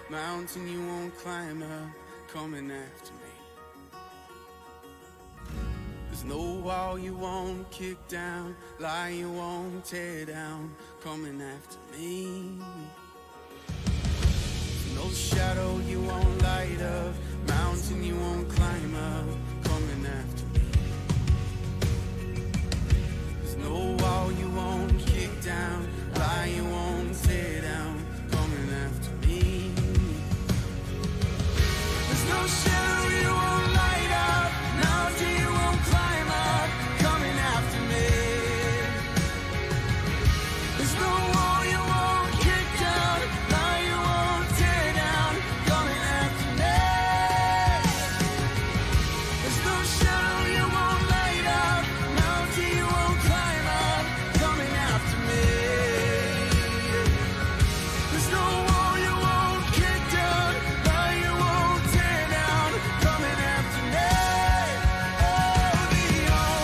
Mountain you won't climb up, coming after me. There's no wall you won't kick down, lie you won't tear down, coming after me. There's no shadow you won't light up, mountain you won't climb up, coming after me. There's no wall you won't kick down, lie you won't tear down, coming after me. There's no shadow you won't light up, mountain you won't climb up, coming after me. There's no wall you won't kick down, lie you won't tear down, coming after me. There's no shadow you won't light up, mountain you won't climb up, coming after me. There's no wall you won't kick down, lie you won't tear down, coming after me. Oh, the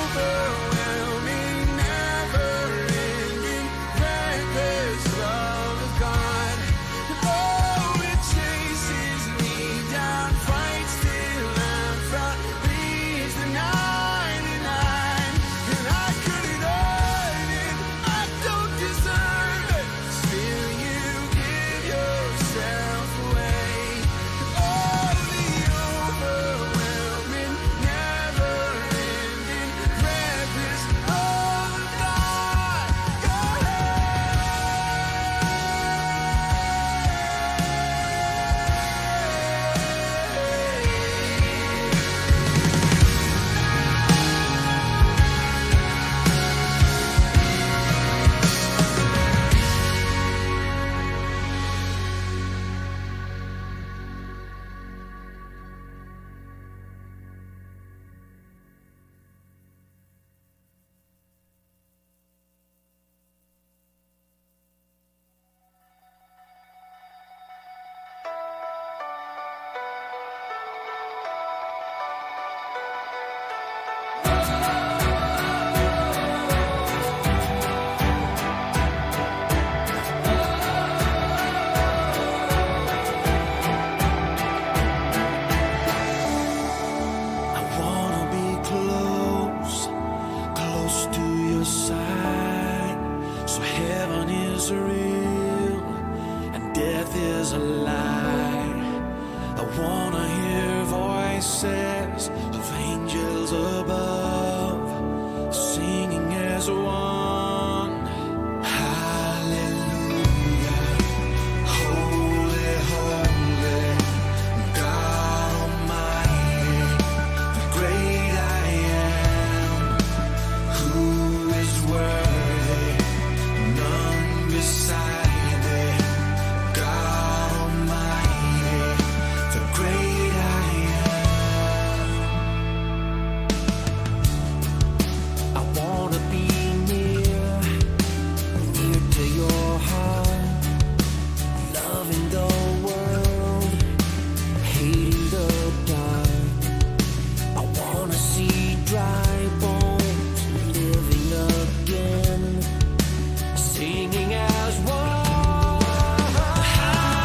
overwhelming, never-ending, reckless love of God. Oh, it chases me down, fights till I'm found, leaves the 99, and I couldn't earn it, I don't deserve it, still you give yourself away. Oh, the overwhelming, never-ending, reckless love of God. I wanna be close, close to your side. So heaven is real and death is a lie. I wanna hear voices of angels above, singing as one. Hallelujah. Holy, holy, God Almighty, the great I am, who is worthy, none beside thee. God Almighty, the great I am. I wanna be near, near to your heart, loving the world, hating the dark. I wanna see dry bones living again, singing as one.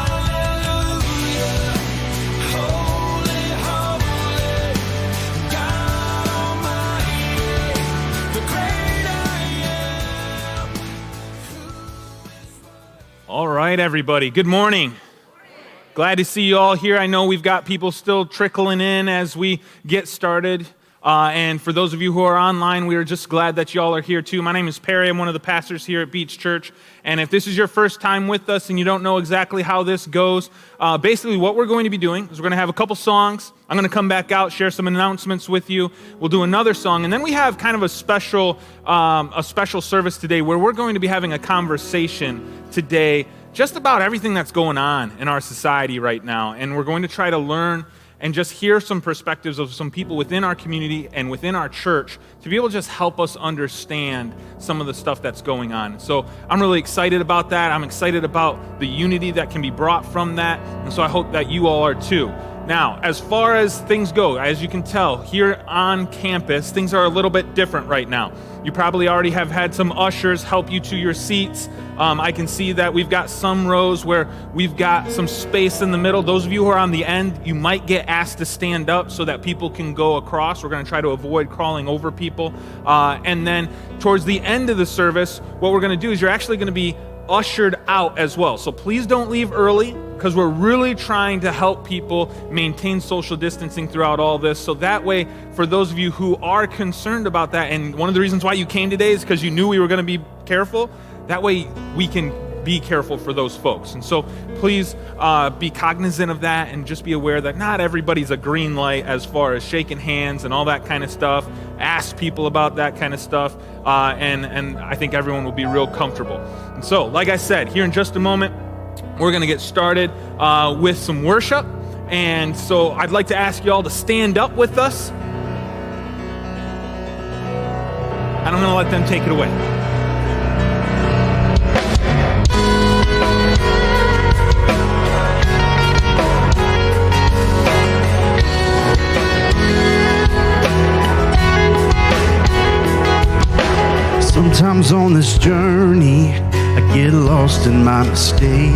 Hallelujah, holy, holy, God Almighty, the great I am. All right, everybody. Good morning. Glad to see you all here. I know we've got people still trickling in as we get started. And for those of you who are online, we are just glad that you all are here too. My name is Perry. I'm one of the pastors here at Beach Church. And if this is your first time with us and you don't know exactly how this goes, basically what we're going to be doing is we're going to have a couple songs. I'm going to come back out, share some announcements with you. We'll do another song. And then we have kind of a special service today where we're going to be having a conversation today just about everything that's going on in our society right now. And we're going to try to learn and just hear some perspectives of some people within our community and within our church to be able to just help us understand some of the stuff that's going on. So I'm really excited about that. I'm excited about the unity that can be brought from that. And so I hope that you all are too. Now, as far as things go, as you can tell, here on campus, things are a little bit different right now. You probably already have had some ushers help you to your seats. I can see that we've got some rows where we've got some space in the middle. Those of you who are on the end, you might get asked to stand up so that people can go across. We're going to try to avoid crawling over people. And then towards the end of the service, what we're going to do is you're actually going to be ushered out as well. So please don't leave early, because we're really trying to help people maintain social distancing throughout all this. So that way, for those of you who are concerned about that, and one of the reasons why you came today is because you knew we were going to be careful, that way we can be careful for those folks. And so please be cognizant of that, and just be aware that not everybody's a green light as far as shaking hands and all that kind of stuff. Ask people about that kind of stuff, and I think everyone will be real comfortable. And so, like I said, here in just a moment, we're going to get started with some worship. And so I'd like to ask you all to stand up with us. And I'm going to let them take it away. Sometimes on this journey, I get lost in my mistakes.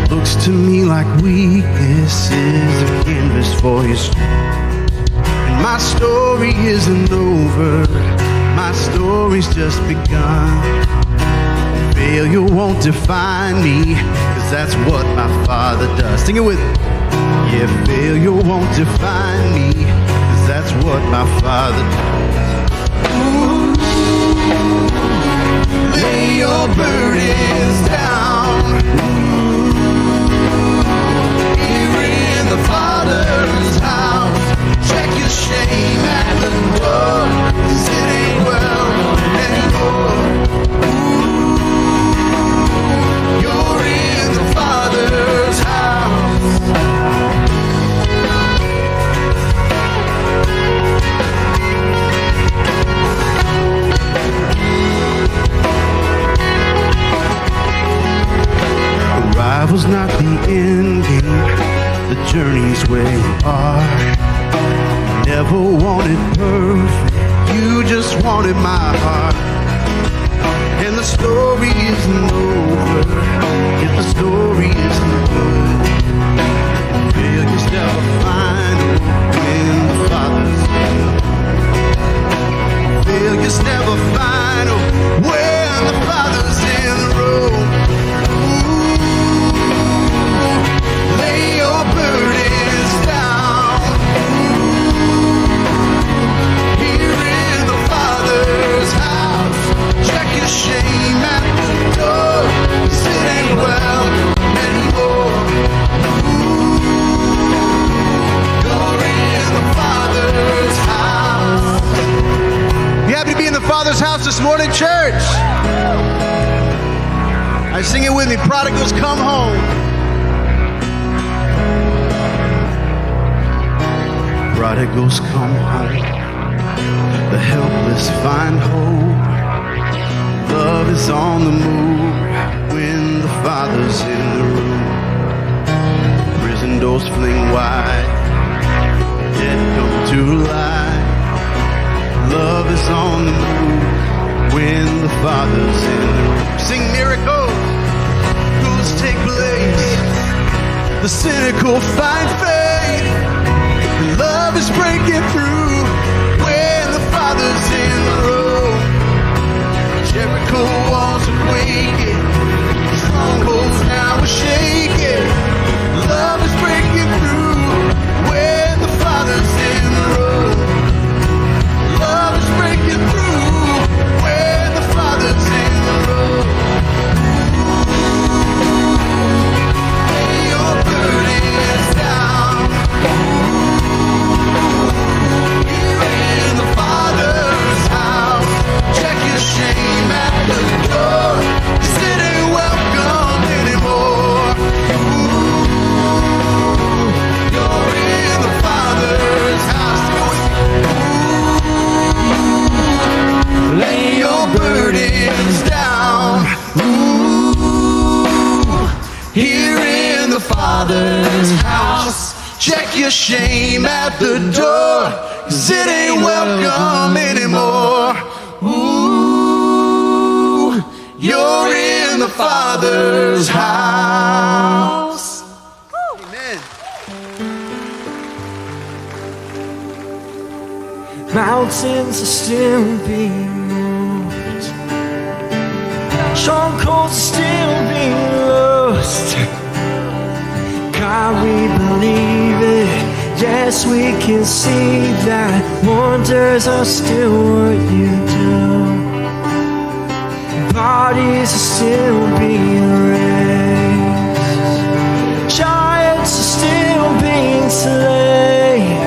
It looks to me like weakness is a canvas for your strength. And my story isn't over, my story's just begun. Failure won't define me, 'cause that's what my Father does. Sing it with me. Yeah, failure won't define me, 'cause that's what my Father does. Ooh. Lay your burdens down. Here in the Father's house. Check your shame at the door, 'cause it ain't well anymore. Ooh, you're in the Father's house. Arrival's not the end game, the journey's where you are. Never wanted perfect, you just wanted my heart. And the story isn't over, if the story isn't good. Failure's never final when the Father's good. Failure's never final when the Father's in the room. Lay your burdens down. Here in the Father's house. Check your shame at the door, 'cause it ain't well anymore. You're in the Father's house. You happy to be in the Father's house this morning, church? I sing it with me. Prodigals come home. Prodigals come home, the helpless find hope. Love is on the move when the Father's in the room. Prison doors fling wide, dead come to life. Love is on the move when the Father's in the room. Sing miracles, miracles take place. The cynical find faith. Love is breaking through when the Father's in the room. Jericho walls are quaking, strongholds now are shaking. Love is breaking through when the Father's in the room. Love is breaking through when the Father's in the room. Lay your burdens down. your shame at the door, 'cause it ain't welcome anymore. Ooh, you're in the Father's house. Amen. Mountains are still being moved. Strongholds are still being loosed. God, we believe it. Yes, we can see that wonders are still what you do. Bodies are still being raised. Giants are still being slain.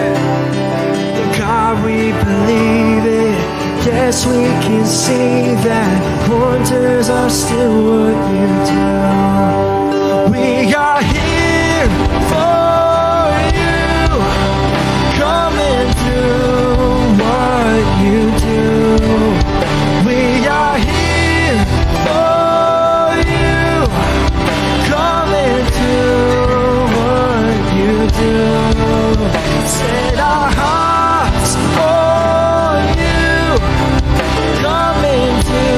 God, we believe it. Yes, we can see that wonders are still what you do. We are here for you. Come and do what you do. We are here for you. Come and do what you do. Set our hearts on you. Come and do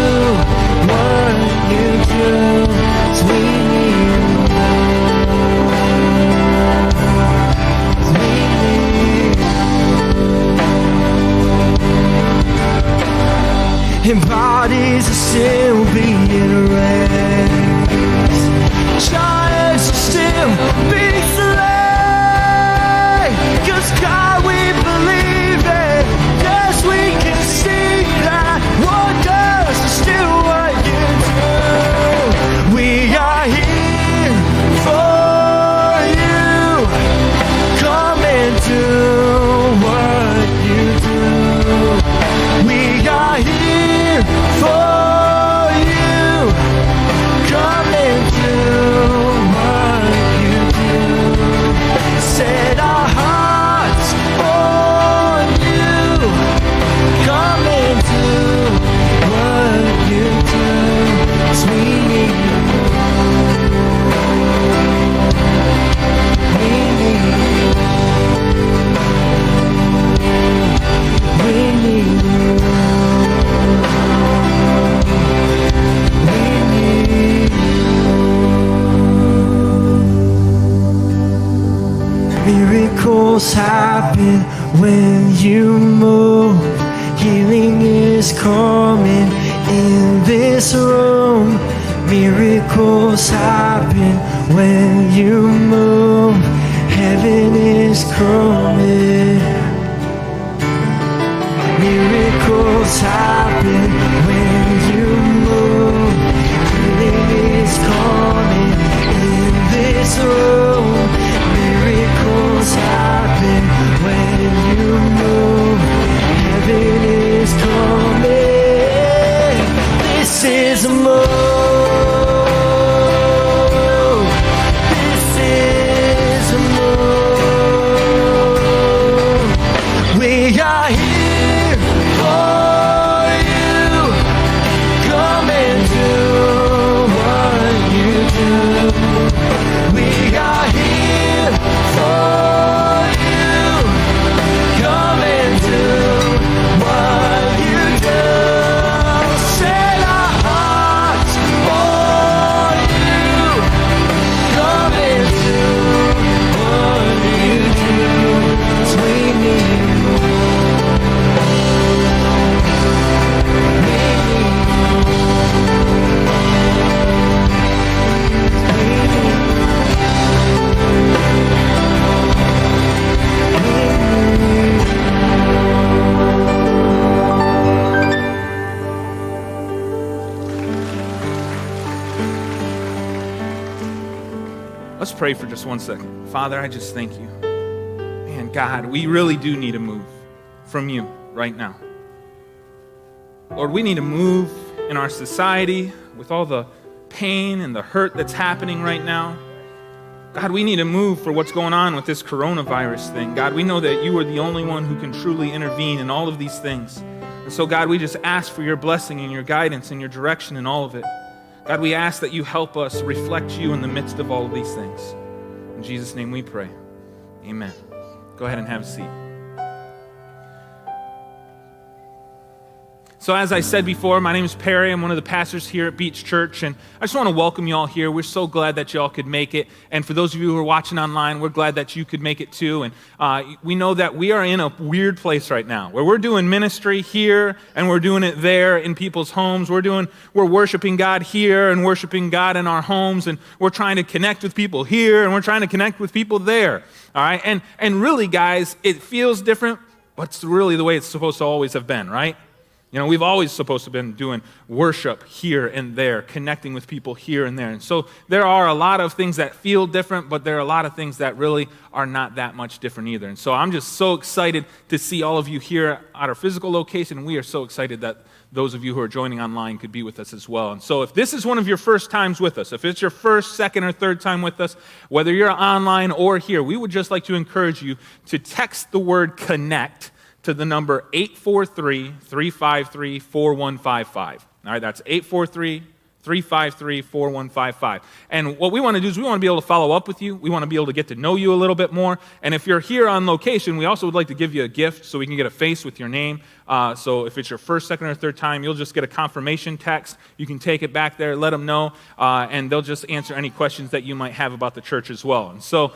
what you do. 'Cause we need you. 'Cause we need you. And bodies are still being raised. Giants are still being slain. 'Cause God, we believe it. Yes, we can see that wonders are still what you do. We are here for you. Come and do what you do. We are here for you. Come and do what you do. Set our hearts on you. Come and do what you do. 'Cause we need you. We need you. We need you. We need you. Miracles happen when you move. Healing is coming in this room. Miracles happen when you move. Heaven is coming. Miracles happen when you move. Healing is coming in this room. Miracles happen when you move. Heaven is coming. This is a move. This is a move. We are here for you. Come and do what you do. We are here for you. Come and do what you do. Set our hearts on you. Come and do what you do. 'Cause we need you. Let's pray for just 1 second. Father, I just thank you. Man, God, we really do need a move from you right now. Lord, we need a move in our society with all the pain and the hurt that's happening right now. God, we need a move for what's going on with this coronavirus thing. God, we know that you are the only one who can truly intervene in all of these things. And so, God, we just ask for your blessing and your guidance and your direction in all of it. God, we ask that you help us reflect you in the midst of all of these things. In Jesus' name we pray. Amen. Go ahead and have a seat. So as I said before, my name is Perry. I'm one of the pastors here at Beach Church, and I just want to welcome you all here. We're so glad that you all could make it. And for those of you who are watching online, we're glad that you could make it too. And we know that we are in a weird place right now where we're doing ministry here and we're doing it there in people's homes. We're worshiping God here and worshiping God in our homes, and we're trying to connect with people here and we're trying to connect with people there. All right? And really, guys, it feels different, but it's really the way it's supposed to always have been, right? You know, we've always supposed to have been doing worship here and there, connecting with people here and there. And so there are a lot of things that feel different, but there are a lot of things that really are not that much different either. And so I'm just so excited to see all of you here at our physical location, and we are so excited that those of you who are joining online could be with us as well. And so if this is one of your first times with us, if it's your first, second, or third time with us, whether you're online or here, we would just like to encourage you to text the word CONNECT to the number 843-353-4155. All right, that's 843-353-4155. And what we want to do is we want to be able to follow up with you. We want to be able to get to know you a little bit more. And if you're here on location, we also would like to give you a gift so we can get a face with your name. So if it's your first, second, or third time, you'll just get a confirmation text. You can take it back there, let them know, and they'll just answer any questions that you might have about the church as well. And so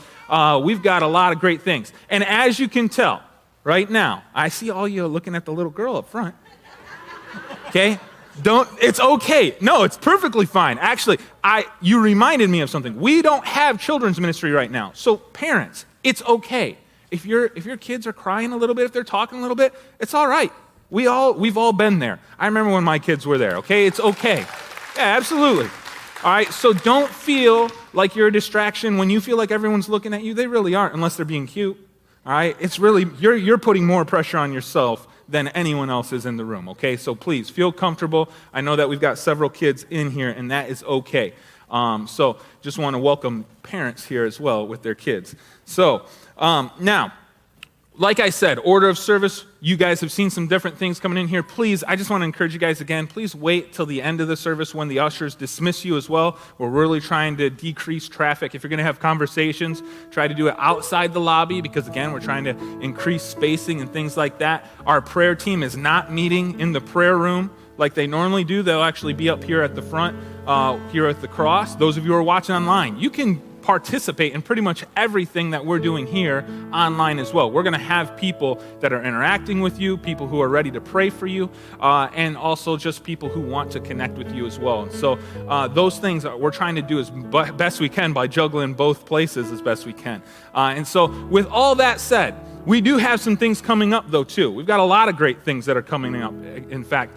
we've got a lot of great things. And as you can tell, right now, I see all you looking at the little girl up front. Okay? It's okay. No, it's perfectly fine. Actually, you reminded me of something. We don't have children's ministry right now. So parents, it's okay. If your kids are crying a little bit, if they're talking a little bit, it's all right. We've all been there. I remember when my kids were there, okay? It's okay. Yeah, absolutely. All right, so don't feel like you're a distraction. When you feel like everyone's looking at you, they really aren't, unless they're being cute. All right, it's really, you're putting more pressure on yourself than anyone else is in the room, okay? So please, feel comfortable. I know that we've got several kids in here, and that is okay. So just want to welcome parents here as well with their kids. So now, like I said, order of service, you guys have seen some different things coming in here. Please, I just want to encourage you guys again, please wait till the end of the service when the ushers dismiss you as well. We're really trying to decrease traffic. If you're going to have conversations, try to do it outside the lobby because, again, we're trying to increase spacing and things like that. Our prayer team is not meeting in the prayer room like they normally do. They'll actually be up here at the front, here at the cross. Those of you who are watching online, you can participate in pretty much everything that we're doing here online as well. We're going to have people that are interacting with you, people who are ready to pray for you, and also just people who want to connect with you as well. And so those things we're trying to do as best we can by juggling both places as best we can. And so with all that said, we do have some things coming up, though, too. We've got a lot of great things that are coming up. In fact,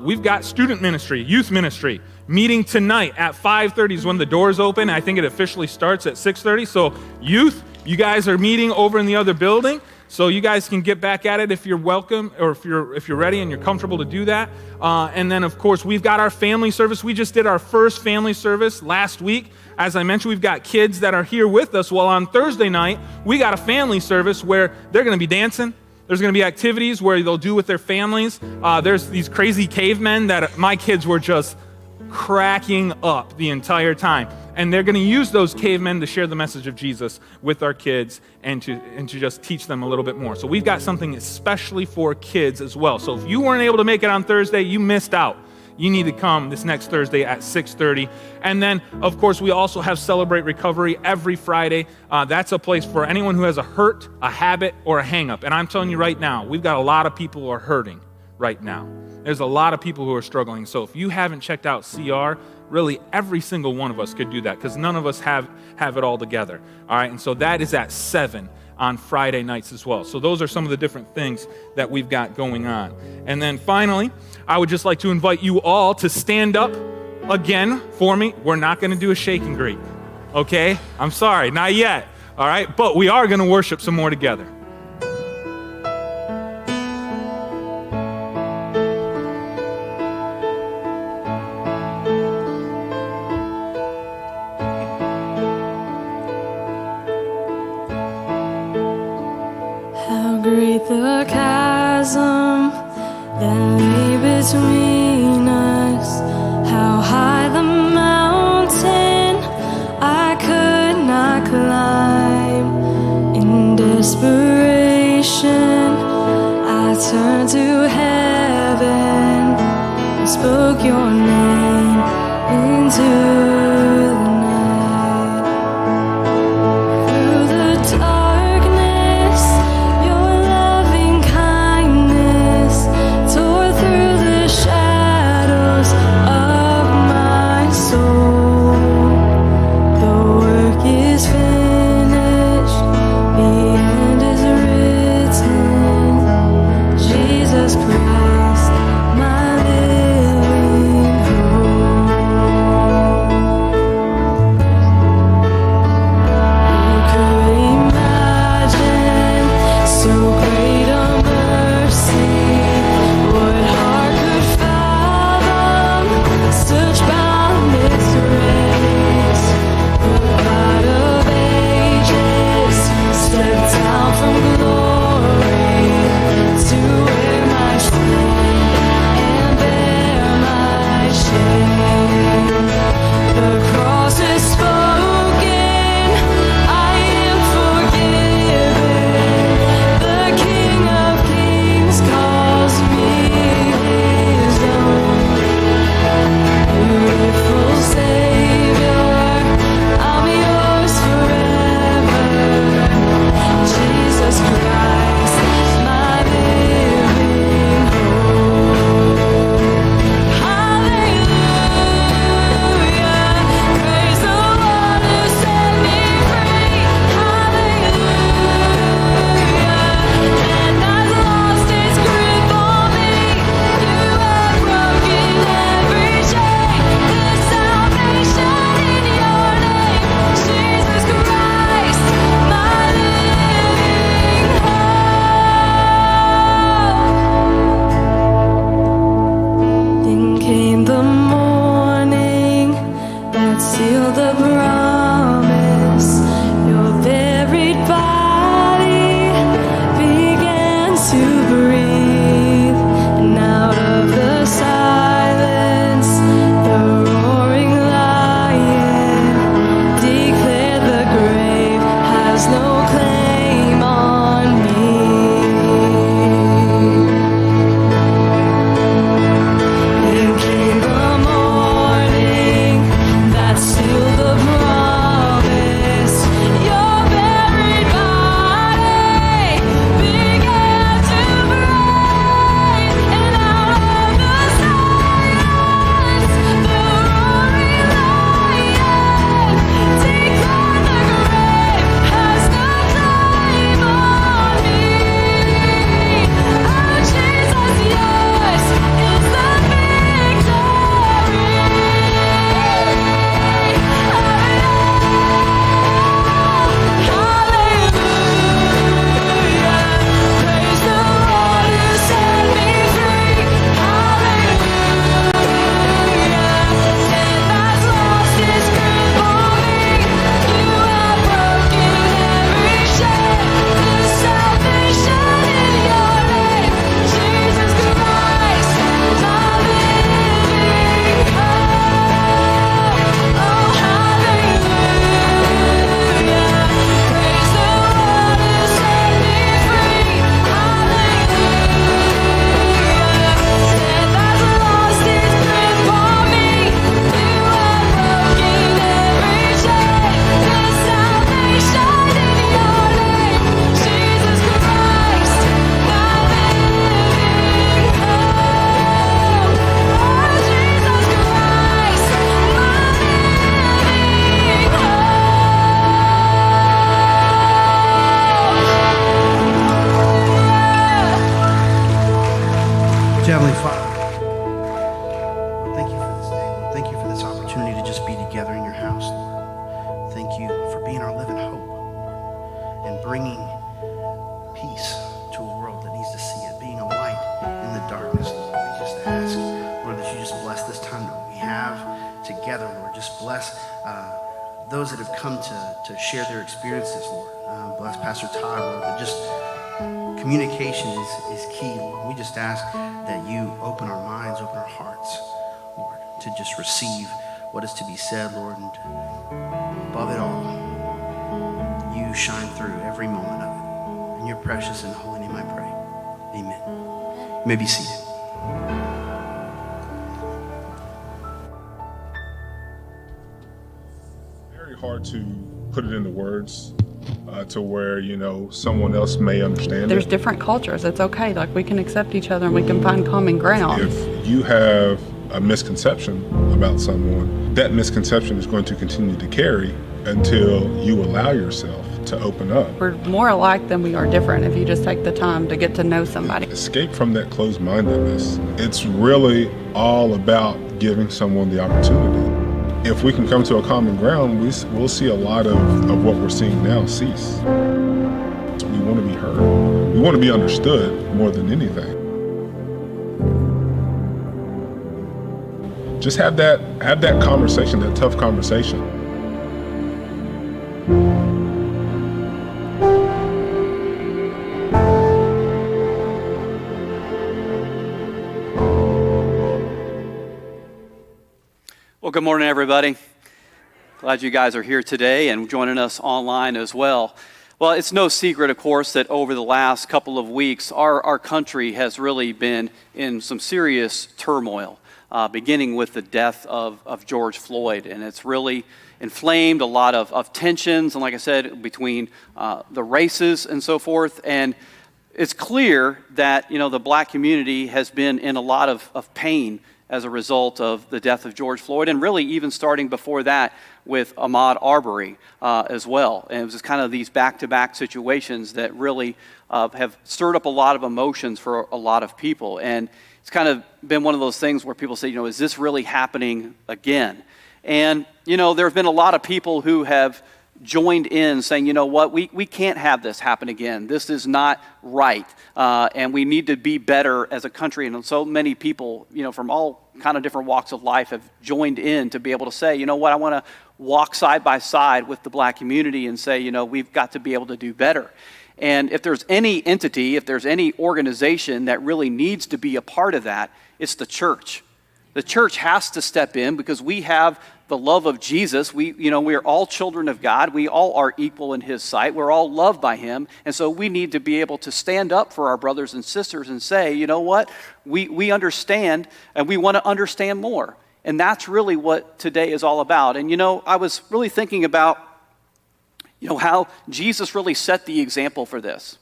we've got student ministry, youth ministry, meeting tonight at 5:30 is when the doors open. I think it officially starts at 6:30. So youth, you guys are meeting over in the other building. So you guys can get back at it if you're welcome, or if you're ready and you're comfortable to do that. And then, of course, we've got our family service. We just did our first family service last week. As I mentioned, we've got kids that are here with us. Well, on Thursday night, we got a family service where they're going to be dancing. There's going to be activities where they'll do with their families. There's these crazy cavemen that my kids were just cracking up the entire time. And they're going to use those cavemen to share the message of Jesus with our kids and to just teach them a little bit more. So we've got something especially for kids as well. So if you weren't able to make it on Thursday, you missed out. You need to come this next Thursday at 6:30. And then, of course, we also have Celebrate Recovery every Friday. That's a place for anyone who has a hurt, a habit, or a hang-up. And I'm telling you right now, we've got a lot of people who are hurting right now. There's a lot of people who are struggling. So if you haven't checked out CR, really every single one of us could do that because none of us have it all together. All right, and so that is at 7 on Friday nights as well. So those are some of the different things that we've got going on. And then finally, I would just like to invite you all to stand up again for me. We're not going to do a shake and greet, okay? I'm sorry, not yet, all right? But we are going to worship some more together. How great the chasm that lay between us, how high the mountain I could not climb. In desperation turned to heaven and spoke your name into the night. Through the darkness, your loving kindness tore through the shadows of my soul. The work is finished, the end is written. Jesus Christ, my living hope. Who could imagine so great a mercy? What heart could fathom such boundless grace? The God of ages stepped down from glory to wear my sin and bear my shame. The cross is spoken, I am forgiven. The King of Kings calls me his own. Beautiful Savior, I'm yours forever. Jesus Christ, my living hope. Hallelujah, praise the one who set me free. Hallelujah, and I've lost its grip on me. You have broken every chain. There's salvation in your name, Jesus Christ, my living hope. Then came the morning that sealed the promise. Your buried body began to breathe, and out of the silence, the roaring lion declared the grave has no claim on me. Then came the morning that sealed the promise. Your buried body began to breathe, and out of the silence, the roaring lion declared the grave has no claim on me. Oh, Jesus, yours is the victory. Hallelujah, praise the one who set me free. Hallelujah, and I've lost its grip on me. You have broken every chain. There's salvation in your name, Jesus Christ, my living hope. Oh, hallelujah, praise the one who set me free. Hallelujah, and I've lost its grip on me. You have broken every chain. There's salvation in your name, Jesus Christ, my living hope. Oh, Jesus Christ, my living hope. Heavenly Father, thank you for this day. Lord. Thank you for this opportunity to just be together in your house, Lord. Thank you for being our living hope and bringing peace to a world that needs to see it, being a light in the darkness, Lord. We just ask, Lord, that you just bless this time that we have together, Lord. Just bless those that have come to share their experiences, Lord. Bless Pastor Todd, Lord, that just communication is key, Lord. We just ask that you open our minds, open our hearts, Lord, to just receive what is to be said, Lord. And above it all, you shine through every moment of it. In your precious and holy name I pray. Amen. You may be seated. Very hard to put it into words to where, someone else may understand There's it. different cultures. It's okay. Like, we can accept each other and we can find common ground. If you have a misconception about someone, that misconception is going to continue to carry until you allow yourself to open up. We're more alike than we are different if you just take the time to get to know somebody. Escape from that closed-mindedness. It's really all about giving someone the opportunity. If we can come to a common ground, we'll see a lot of what we're seeing now cease. We want to be heard. We want to be understood more than anything. Just have that conversation, that tough conversation. Well, good morning, everybody. Glad you guys are here today and joining us online as well. Well, it's no secret, of course, that over the last couple of weeks, our country has really been in some serious turmoil, beginning with the death of George Floyd. And it's really inflamed a lot of tensions, and like I said, between the races and so forth. And it's clear that, the black community has been in a lot of pain as a result of the death of George Floyd, and really even starting before that with Ahmaud Arbery as well. And it was just kind of these back-to-back situations that really have stirred up a lot of emotions for a lot of people. And it's kind of been one of those things where people say, is this really happening again? And, there have been a lot of people who have joined in saying, we can't have this happen again. This is not right. And we need to be better as a country. And so many people, from all kind of different walks of life have joined in to be able to say, I want to walk side by side with the black community and say, we've got to be able to do better. And if there's any entity, if there's any organization that really needs to be a part of that, it's the church. The church has to step in because we have the love of Jesus. We are all children of God. We all are equal in His sight. We're all loved by Him. And so we need to be able to stand up for our brothers and sisters and say, we understand and we want to understand more. And that's really what today is all about. And I was really thinking about, how Jesus really set the example for this.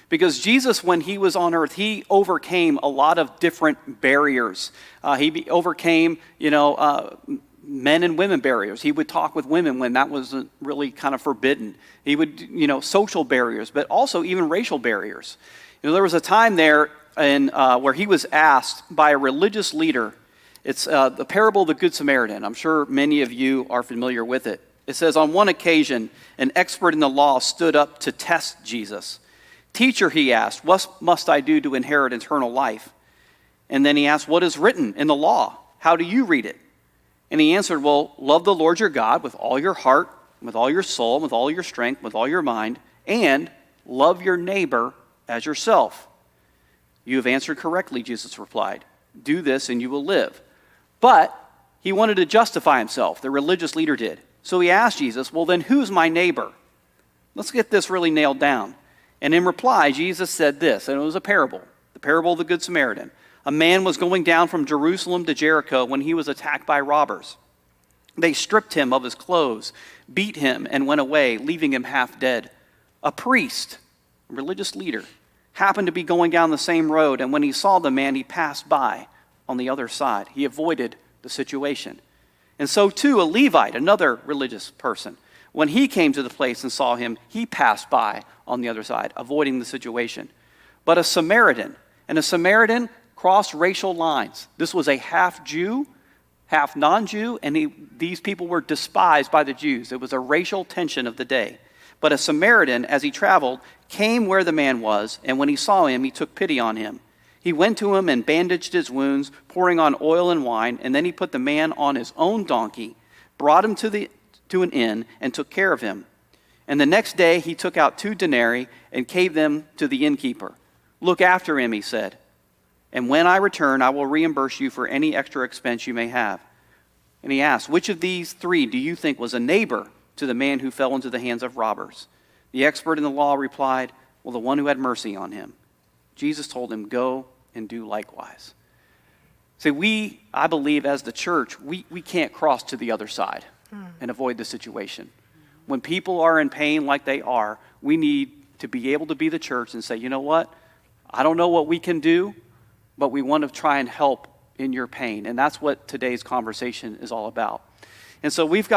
Because Jesus, when He was on earth, He overcame a lot of different barriers. He overcame, men and women barriers. He would talk with women when that was really kind of forbidden. He would, social barriers, but also even racial barriers. There was a time there where He was asked by a religious leader. It's the parable of the Good Samaritan. I'm sure many of you are familiar with it. It says, on one occasion, an expert in the law stood up to test Jesus. Teacher, he asked, what must I do to inherit eternal life? And then he asked, what is written in the law? How do you read it? And he answered, well, love the Lord your God with all your heart, with all your soul, with all your strength, with all your mind, and love your neighbor as yourself. You have answered correctly, Jesus replied. Do this and you will live. But he wanted to justify himself, the religious leader did. So he asked Jesus, well, then who's my neighbor? Let's get this really nailed down. And in reply, Jesus said this, and it was a parable, the parable of the Good Samaritan. A man was going down from Jerusalem to Jericho when he was attacked by robbers. They stripped him of his clothes, beat him, and went away, leaving him half dead. A priest, a religious leader, happened to be going down the same road, and when he saw the man, he passed by on the other side. He avoided the situation. And so too, a Levite, another religious person, when he came to the place and saw him, he passed by on the other side, avoiding the situation. But a Samaritan crossed racial lines. This was a half Jew, half non-Jew, and these people were despised by the Jews. It was a racial tension of the day. But a Samaritan, as he traveled, came where the man was, and when he saw him, he took pity on him. He went to him and bandaged his wounds, pouring on oil and wine, and then he put the man on his own donkey, brought him to an inn, and took care of him. And the next day he took out 2 denarii and gave them to the innkeeper. Look after him, he said, and when I return, I will reimburse you for any extra expense you may have. And he asked, which of these 3 do you think was a neighbor to the man who fell into the hands of robbers? The expert in the law replied, well, the one who had mercy on him. Jesus told him, go and do likewise. See, I believe as the church, we can't cross to the other side and avoid the situation. When people are in pain like they are, we need to be able to be the church and say, you know what? I don't know what we can do, but we want to try and help in your pain. And that's what today's conversation is all about. And so we've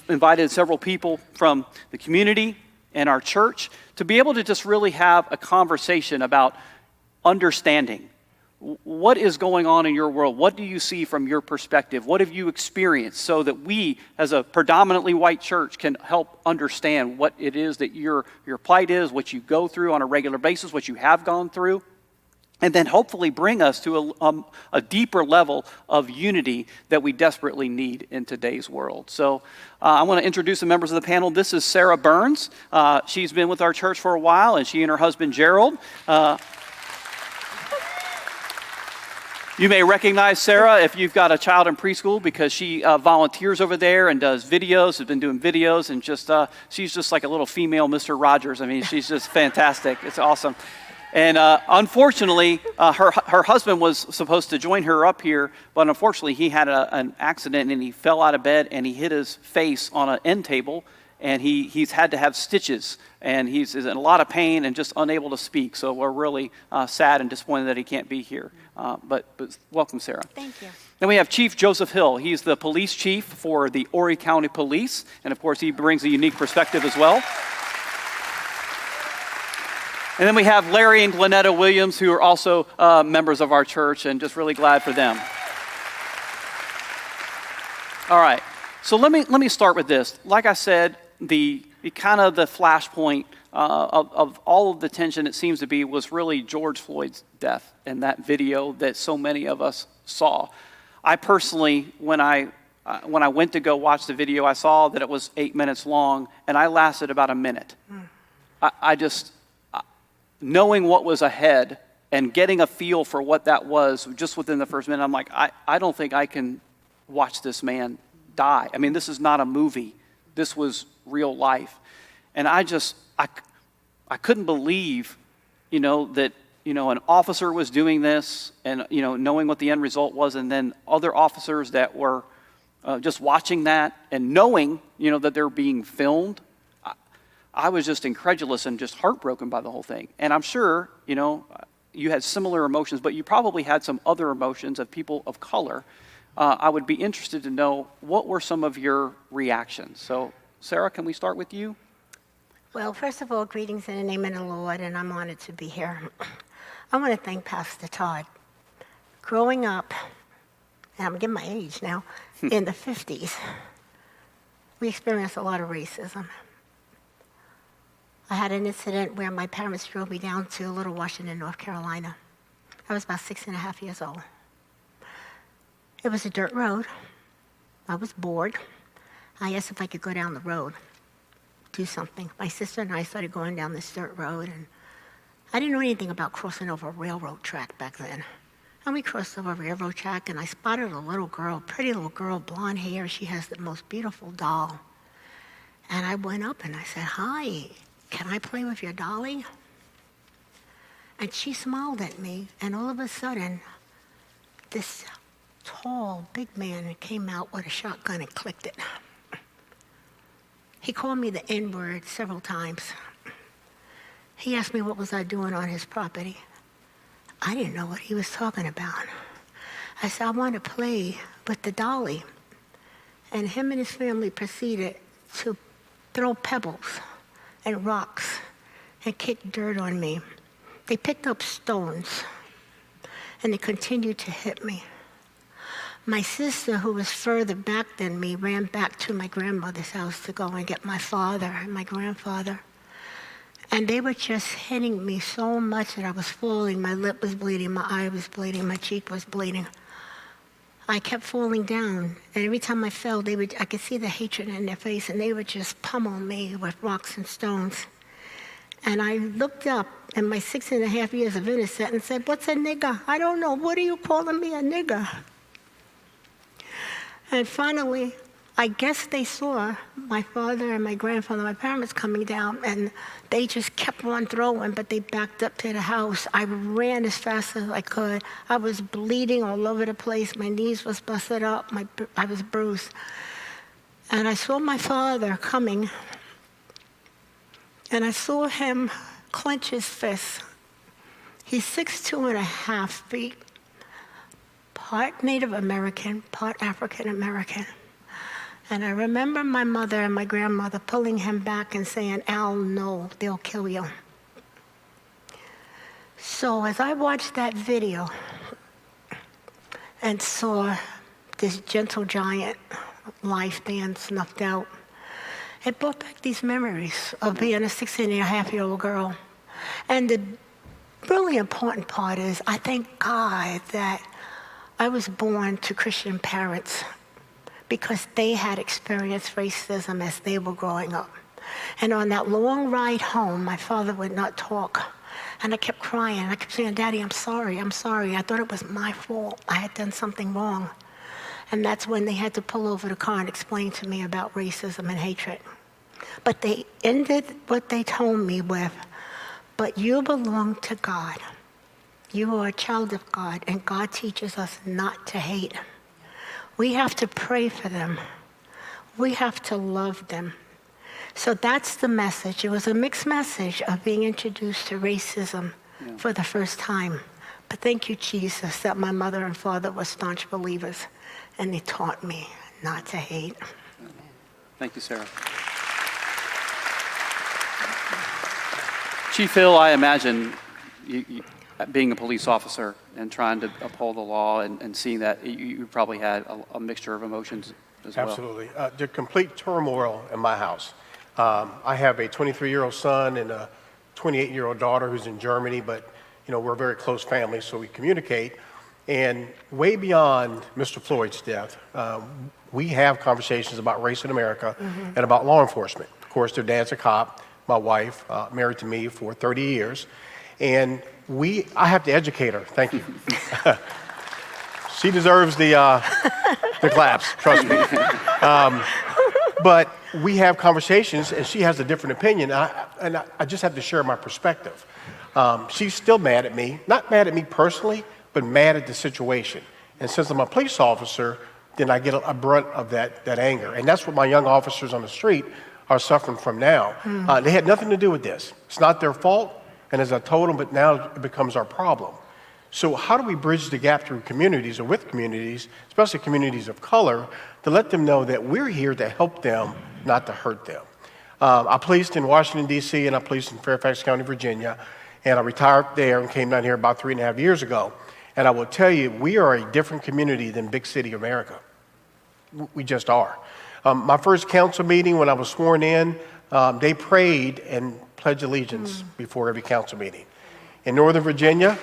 invited several people from the community and our church to be able to just really have a conversation about understanding. What is going on in your world? What do you see from your perspective? What have you experienced, so that we, as a predominantly white church, can help understand what it is that your plight is, what you go through on a regular basis, what you have gone through, and then hopefully bring us to a deeper level of unity that we desperately need in today's world. So I want to introduce the members of the panel. This is Sarah Burns. She's been with our church for a while, and she and her husband, Gerald. You may recognize Sarah if you've got a child in preschool, because she volunteers over there and does videos, has been doing videos, and she's just like a little female Mr. Rogers. I mean, she's just fantastic. It's awesome. And unfortunately, her husband was supposed to join her up here, but unfortunately he had an accident and he fell out of bed and he hit his face on an end table, and he's had to have stitches, and he's in a lot of pain and just unable to speak. So we're really sad and disappointed that he can't be here. But welcome, Sarah. Thank you. Then we have Chief Joseph Hill. He's the police chief for the Horry County Police, and of course he brings a unique perspective as well. And then we have Larry and Glenetta Williams, who are also members of our church, and just really glad for them. All right, so let me start with this. Like I said, the flashpoint of all of the tension, it seems to be, was really George Floyd's death and that video that so many of us saw. I personally, when I went to go watch the video, I saw that it was 8 minutes long, and I lasted about a minute. I just, knowing what was ahead and getting a feel for what that was just within the first minute, I'm like, I don't think I can watch this man die. I mean, this is not a movie. This was real life. And I couldn't believe, that, an officer was doing this, and, knowing what the end result was, and then other officers that were just watching that and knowing, that they're being filmed. I was just incredulous and just heartbroken by the whole thing. And I'm sure, you had similar emotions, but you probably had some other emotions of people of color. I would be interested to know, what were some of your reactions? So, Sarah, can we start with you? Well, first of all, greetings in the name of the Lord, and I'm honored to be here. I want to thank Pastor Todd. Growing up, and I'm getting my age now, in the 50s, we experienced a lot of racism. I had an incident where my parents drove me down to Little Washington, North Carolina. I was about 6.5 years old. It was a dirt road. I was bored. I asked if I could go down the road, do something. My sister and I started going down this dirt road, and I didn't know anything about crossing over a railroad track back then. And we crossed over a railroad track, and I spotted a little girl, pretty little girl, blonde hair. She has the most beautiful doll. And I went up and I said, "Hi, can I play with your dolly?" And she smiled at me, and all of a sudden, this tall, big man came out with a shotgun and clicked it. He called me the N-word several times. He asked me what was I doing on his property. I didn't know what he was talking about. I said, "I want to play with the dolly." And him and his family proceeded to throw pebbles and rocks and kick dirt on me. They picked up stones, and they continued to hit me. My sister, who was further back than me, ran back to my grandmother's house to go and get my father and my grandfather. And they were just hitting me so much that I was falling. My lip was bleeding, my eye was bleeding, my cheek was bleeding. I kept falling down, and every time I fell, I could see the hatred in their face, and they would just pummel me with rocks and stones. And I looked up in my 6.5 years of innocence and said, "What's a nigger? I don't know. What are you calling me a nigger?" And finally, I guess they saw my father and my grandfather, my parents coming down, and they just kept on throwing, but they backed up to the house. I ran as fast as I could. I was bleeding all over the place. My knees was busted up. I was bruised. And I saw my father coming, and I saw him clench his fist. He's 6'2.5 feet, part Native American, part African American. And I remember my mother and my grandmother pulling him back and saying, Al, no, they'll kill you. So as I watched that video and saw this gentle giant life being snuffed out, it brought back these memories of being a 16-and-a-half-year-old girl. And the really important part is I thank God that I was born to Christian parents, because they had experienced racism as they were growing up. And on that long ride home, my father would not talk. And I kept crying. I kept saying, Daddy, I'm sorry. I thought it was my fault. I had done something wrong. And that's when they had to pull over the car and explain to me about racism and hatred. But they ended what they told me with, but you belong to God. You are a child of God, and God teaches us not to hate. We have to pray for them. We have to love them. So that's the message. It was a mixed message of being introduced to racism for the first time. But thank you, Jesus, that my mother and father were staunch believers, and they taught me not to hate. Thank you, Sarah. Chief Hill, I imagine you being a police officer and trying to uphold the law and seeing that, you probably had a mixture of emotions as well. Absolutely. The complete turmoil in my house. I have a 23-year-old son and a 28-year-old daughter who's in Germany, but we're a very close family, so we communicate. And way beyond Mr. Floyd's death, we have conversations about race in America and about law enforcement. Of course, their dad's a cop. My wife, married to me for 30 years. And I have to educate her. Thank you. She deserves the claps, trust me. But we have conversations, and she has a different opinion, and I just have to share my perspective. She's still mad at me, not mad at me personally, but mad at the situation. And since I'm a police officer, then I get a brunt of that anger. And that's what my young officers on the street are suffering from now. They had nothing to do with this. It's not their fault. And as I told them, but now it becomes our problem. So how do we bridge the gap through communities or with communities, especially communities of color, to let them know that we're here to help them, not to hurt them? I policed in Washington, D.C., and I policed in Fairfax County, Virginia, and I retired there and came down here about 3.5 years ago. And I will tell you, we are a different community than big city America. We just are. My first council meeting, when I was sworn in, they prayed and pledged allegiance before every council meeting. In Northern Virginia,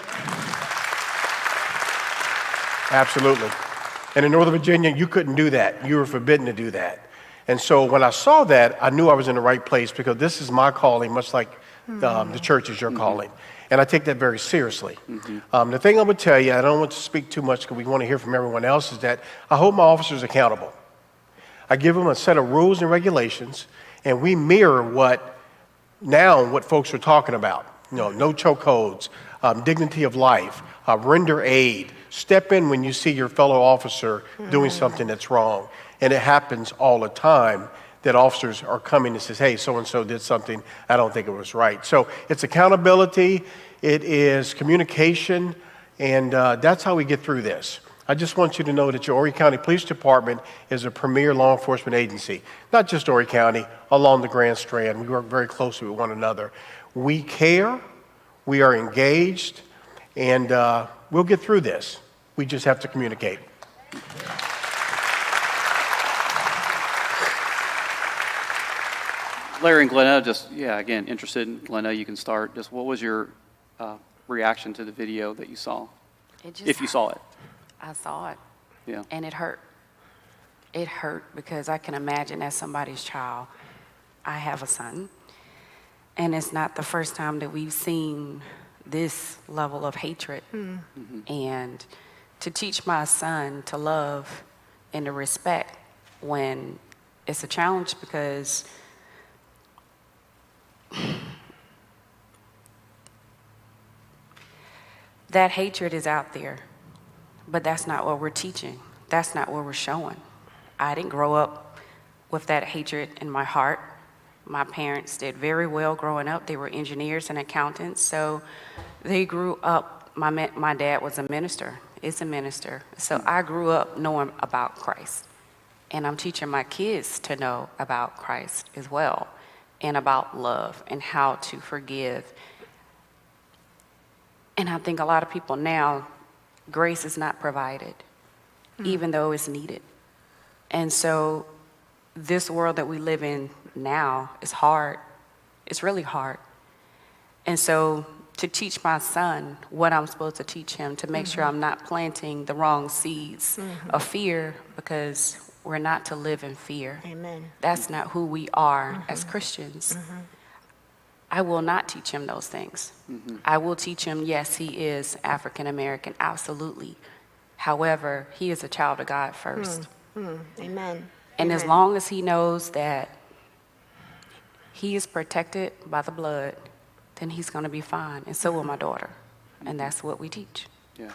absolutely. And in Northern Virginia, you couldn't do that. You were forbidden to do that. And so when I saw that, I knew I was in the right place, because this is my calling, much like the church is your calling. And I take that very seriously. The thing I would tell you, I don't want to speak too much because we want to hear from everyone else, is that I hold my officers accountable. I give them a set of rules and regulations, and we mirror what folks are talking about. No chokeholds, dignity of life, render aid, step in when you see your fellow officer doing something that's wrong. And it happens all the time that officers are coming and says, hey, so-and-so did something, I don't think it was right. So it's accountability, it is communication, and that's how we get through this. I just want you to know that your Horry County Police Department is a premier law enforcement agency, not just Horry County, along the Grand Strand. We work very closely with one another. We care, we are engaged, and we'll get through this. We just have to communicate. Larry and Glenna, again, interested in Glenna, you can start. Just what was your reaction to the video that you saw? If you saw it. I saw it. Yeah. And it hurt. It hurt because I can imagine as somebody's child, I have a son, and it's not the first time that we've seen this level of hatred. And to teach my son to love and to respect when it's a challenge because that hatred is out there, but that's not what we're teaching. That's not what we're showing. I didn't grow up with that hatred in my heart. My parents did very well growing up. They were engineers and accountants, so they grew up. My dad was a minister, is a minister. So I grew up knowing about Christ. And I'm teaching my kids to know about Christ as well, and about love and how to forgive. And I think a lot of people now, grace is not provided, even though it's needed. And so this world that we live in now is hard. It's really hard. And so to teach my son what I'm supposed to teach him, to make sure I'm not planting the wrong seeds of fear, because we're not to live in fear. Amen. That's not who we are as Christians. I will not teach him those things. I will teach him, yes, he is African American, absolutely. However, he is a child of God first. Amen. And as long as he knows that he is protected by the blood, then he's going to be fine. And so will my daughter. And that's what we teach. Yeah.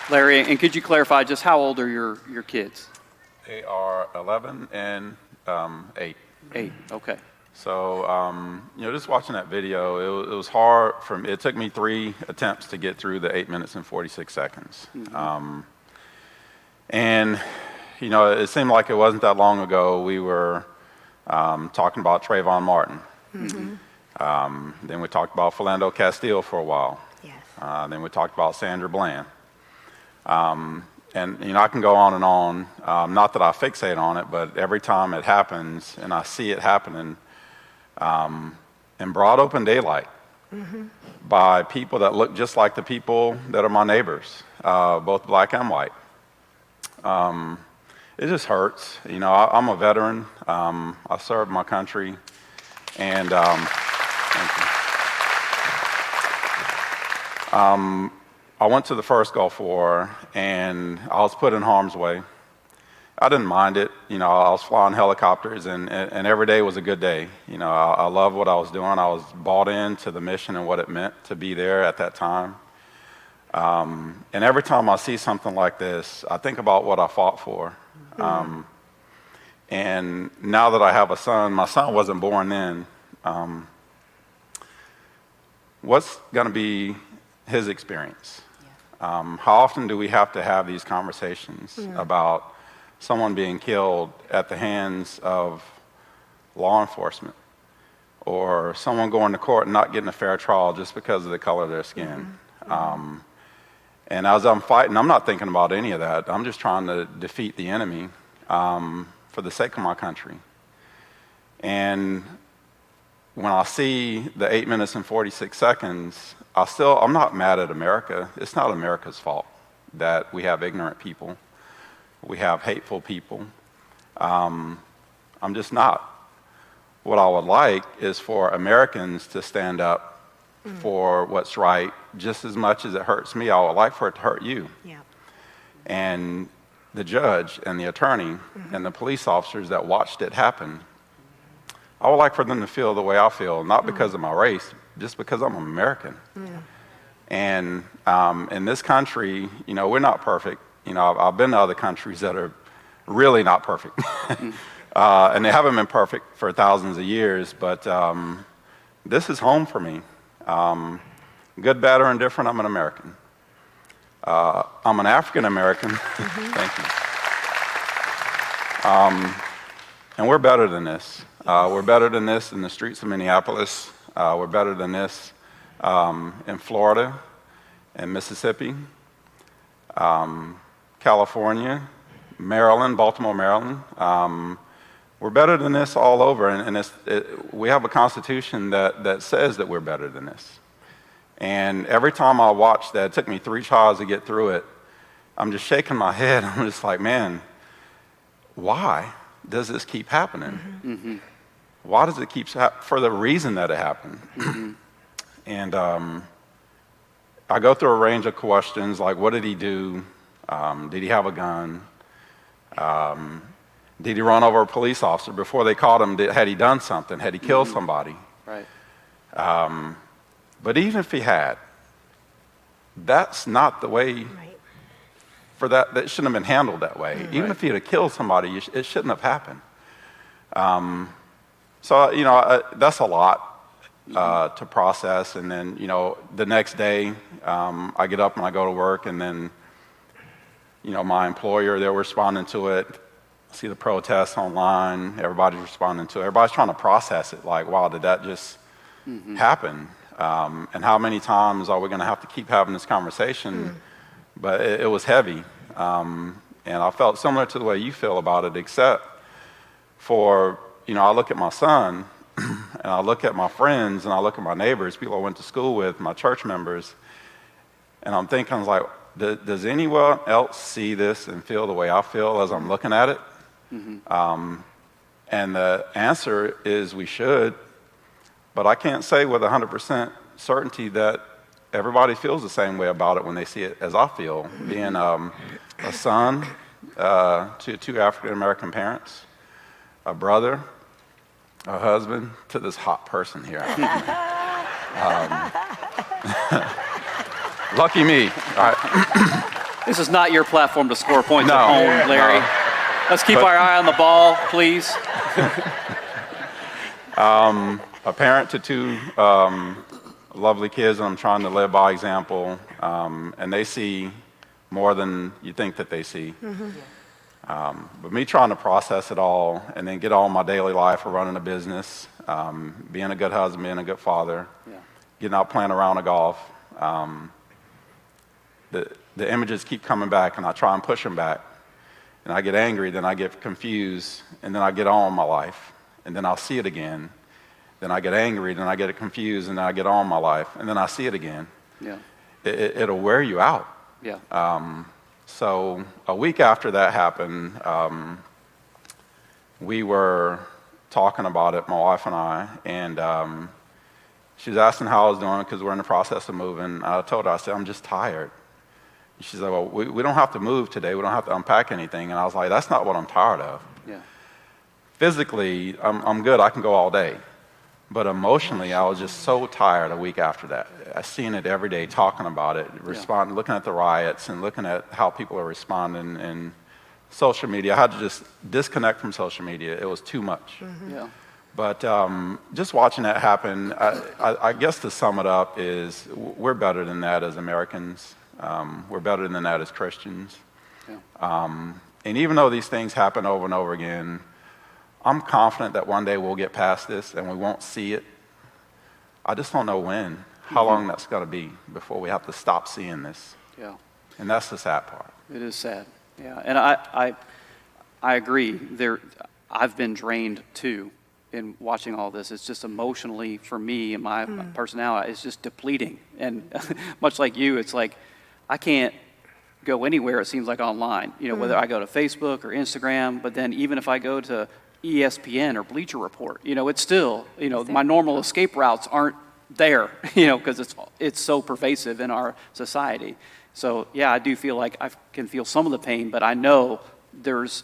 Larry, and could you clarify just how old are your kids? They are 11 and 8. 8, okay. So, just watching that video, it was hard for me. It took me 3 attempts to get through the 8 minutes and 46 seconds. And, it seemed like it wasn't that long ago we were talking about Trayvon Martin. Then we talked about Philando Castile for a while. Yes. Then we talked about Sandra Bland. And, I can go on and on. Not that I fixate on it, but every time it happens and I see it happening in broad open daylight by people that look just like the people that are my neighbors, both black and white. It just hurts. I'm a veteran. I served my country. And thank you. I went to the first Gulf War, and I was put in harm's way. I didn't mind it. I was flying helicopters, and every day was a good day. I loved what I was doing. I was bought into the mission and what it meant to be there at that time. And every time I see something like this, I think about what I fought for. And now that I have a son, my son wasn't born then. What's going to be his experience? How often do we have to have these conversations about someone being killed at the hands of law enforcement, or someone going to court and not getting a fair trial just because of the color of their skin? And as I'm fighting, I'm not thinking about any of that. I'm just trying to defeat the enemy for the sake of my country. And when I see the 8 minutes and 46 seconds, I'm not mad at America. It's not America's fault that we have ignorant people. We have hateful people. I'm just not. What I would like is for Americans to stand up for what's right just as much as it hurts me. I would like for it to hurt you. Yeah. And the judge and the attorney and the police officers that watched it happen, I would like for them to feel the way I feel, not because of my race, just because I'm an American. And in this country, we're not perfect. I've been to other countries that are really not perfect. And they haven't been perfect for thousands of years, but this is home for me. Good, bad, or indifferent, I'm an American. I'm an African American. Thank you. And we're better than this. We're better than this in the streets of Minneapolis. We're better than this in Florida and Mississippi, California, Maryland, Baltimore, Maryland. We're better than this all over, and we have a constitution that says that we're better than this. And every time I watch that, it took me 3 tries to get through it, I'm just shaking my head. I'm just like, man, why does this keep happening? Why does it keep happening? For the reason that it happened. And I go through a range of questions like, what did he do Did he have a gun? Did he run over a police officer before they caught him? Had he done something? Had he killed somebody? Right. But even if he had, that's not the way. For that shouldn't have been handled that way. Even if he had killed somebody, it shouldn't have happened. So that's a lot to process. And then the next day, I get up and I go to work, and then my employer, they're responding to it. I see the protests online. Everybody's responding to it. Everybody's trying to process it. Like, wow, did that just happen? And how many times are we going to have to keep having this conversation? But it was heavy. And I felt similar to the way you feel about it, except for, I look at my son, and I look at my friends, and I look at my neighbors, people I went to school with, my church members, and I'm thinking, like, does anyone else see this and feel the way I feel as I'm looking at it? And the answer is we should, but I can't say with 100% certainty that everybody feels the same way about it when they see it as I feel, being a son to two African-American parents, a brother, a husband to this hot person here. Lucky me. All right. This is not your platform to score points No. at home, Larry. No. Let's keep our eye on the ball, please. A parent to two lovely kids, and I'm trying to live by example, and they see more than you think that they see. But me trying to process it all and then get on my daily life of running a business, being a good husband, being a good father, getting out playing around a golf, the images keep coming back, and I try and push them back. And I get angry, then I get confused, and then I get on with my life, and then I'll see it again. Then I get angry, then I get confused, and then I get on with my life, and then I see it again. Yeah. It'll wear you out. Yeah. So a week after that happened, we were talking about it, my wife and I, and she was asking how I was doing because we're in the process of moving. I told her, I said, I'm just tired. She's like, well, we don't have to move today. We don't have to unpack anything. And I was like, that's not what I'm tired of. Yeah. Physically, I'm good. I can go all day. But emotionally, I was just so tired a week after that. I seen it every day, talking about it, looking at the riots and looking at how people are responding and social media. I had to just disconnect from social media. It was too much. Yeah. But just watching that happen, I guess to sum it up is we're better than that as Americans. We're better than that as Christians. And even though these things happen over and over again, I'm confident that one day we'll get past this and we won't see it. I just don't know when, how long that's going to be before we have to stop seeing this. Yeah. And that's the sad part. It is sad. Yeah. And I agree. I've been drained too in watching all this. It's just emotionally, for me and my personality, it's just depleting. And much like you, it's like I can't go anywhere, it seems like, online. Whether I go to Facebook or Instagram, but then even if I go to ESPN or Bleacher Report, it's still, my normal escape routes aren't there, because it's so pervasive in our society. So yeah, I do feel like I can feel some of the pain, but I know there's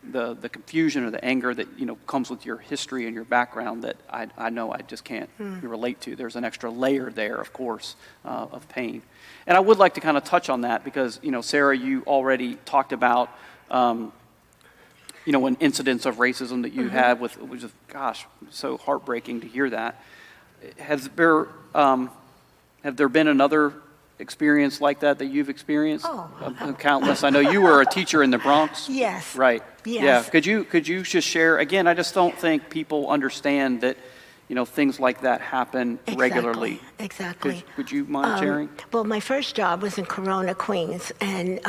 the confusion or the anger that comes with your history and your background that I know I just can't relate to. There's an extra layer there, of course, of pain. And I would like to kind of touch on that because Sarah, you already talked about an incidents of racism that you had with, which is, gosh, so heartbreaking to hear that. Have there been another experience like that you've experienced? Countless. I know you were a teacher in the Bronx. Yes. Right. Yes. Yeah. Could you just share again? I just don't think people understand that things like that happen regularly. Exactly. Could you mind sharing? Well, my first job was in Corona, Queens, and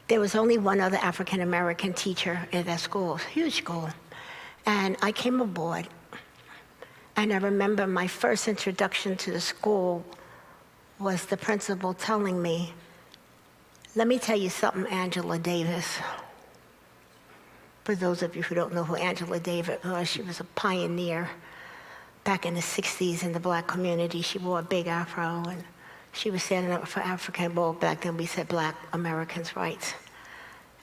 there was only one other African-American teacher in that school, huge school. And I came aboard, and I remember my first introduction to the school was the principal telling me, let me tell you something, Angela Davis. For those of you who don't know who Angela Davis was, she was a pioneer back in the 60s in the black community. She wore a big afro, and She was standing up for African, well, back then we said Black Americans' rights.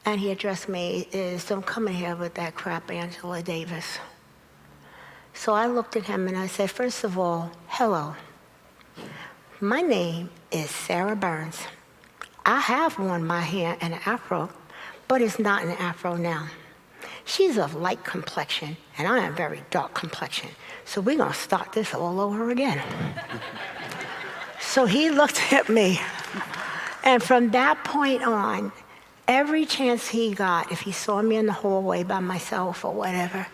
And he addressed me as, don't come in here with that crap, Angela Davis. So I looked at him and I said, first of all, hello. My name is Sarah Burns. I have worn my hair in an afro, but it's not an afro now. She's of light complexion, and I am very dark complexion. So we're gonna start this all over again. So he looked at me, and from that point on, every chance he got, if he saw me in the hallway by myself or whatever,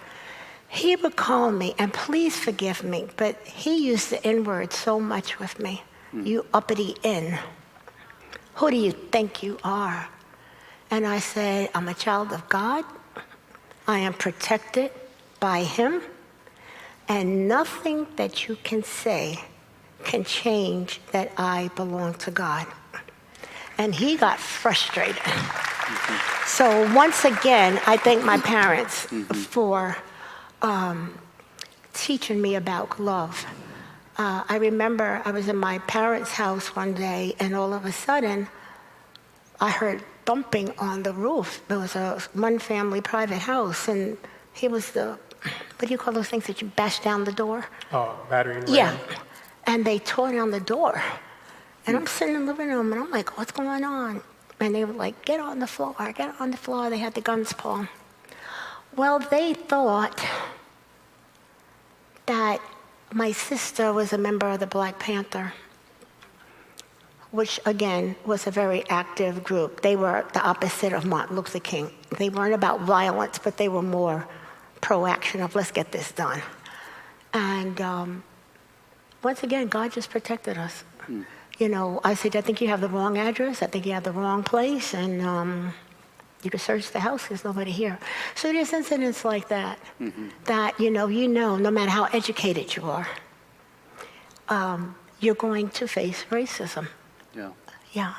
he would call me, and please forgive me, but he used the N-word so much with me. You uppity N. Who do you think you are? And I said, I'm a child of God. I am protected by him. And nothing that you can say can change that I belong to God. And he got frustrated. So once again, I thank my parents for teaching me about love. I remember I was in my parents' house one day, and all of a sudden, I heard thumping on the roof. There was a one-family private house, and he was the, what do you call those things that you bash down the door? Oh, battery and Yeah, ram. and they tore down the door. And I'm sitting in the living room, and I'm like, what's going on? And they were like, get on the floor, get on the floor. They had the guns pulled. Well, they thought that my sister was a member of the Black Panther, which again was a very active group. They were the opposite of Martin Luther King. They weren't about violence, but they were more pro-action of let's get this done. And once again, God just protected us. You know, I said, I think you have the wrong address. I think you have the wrong place. And you can search the house. There's nobody here. So there's incidents like that, that, you know, no matter how educated you are, you're going to face racism. Yeah. Yeah.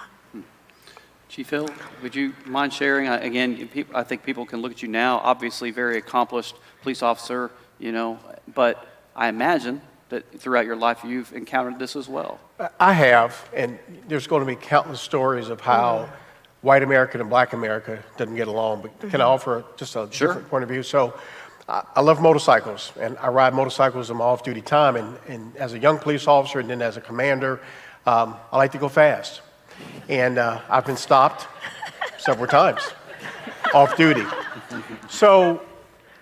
Chief Hill, would you mind sharing? Again, I think people can look at you now, obviously very accomplished police officer, you know, but I imagine that throughout your life you've encountered this as well. I have, and there's going to be countless stories of how white America and black America doesn't get along, but can I offer just a different point of view? So I love motorcycles, and I ride motorcycles in my off-duty time, and as a young police officer and then as a commander, I like to go fast. And I've been stopped several times off-duty. So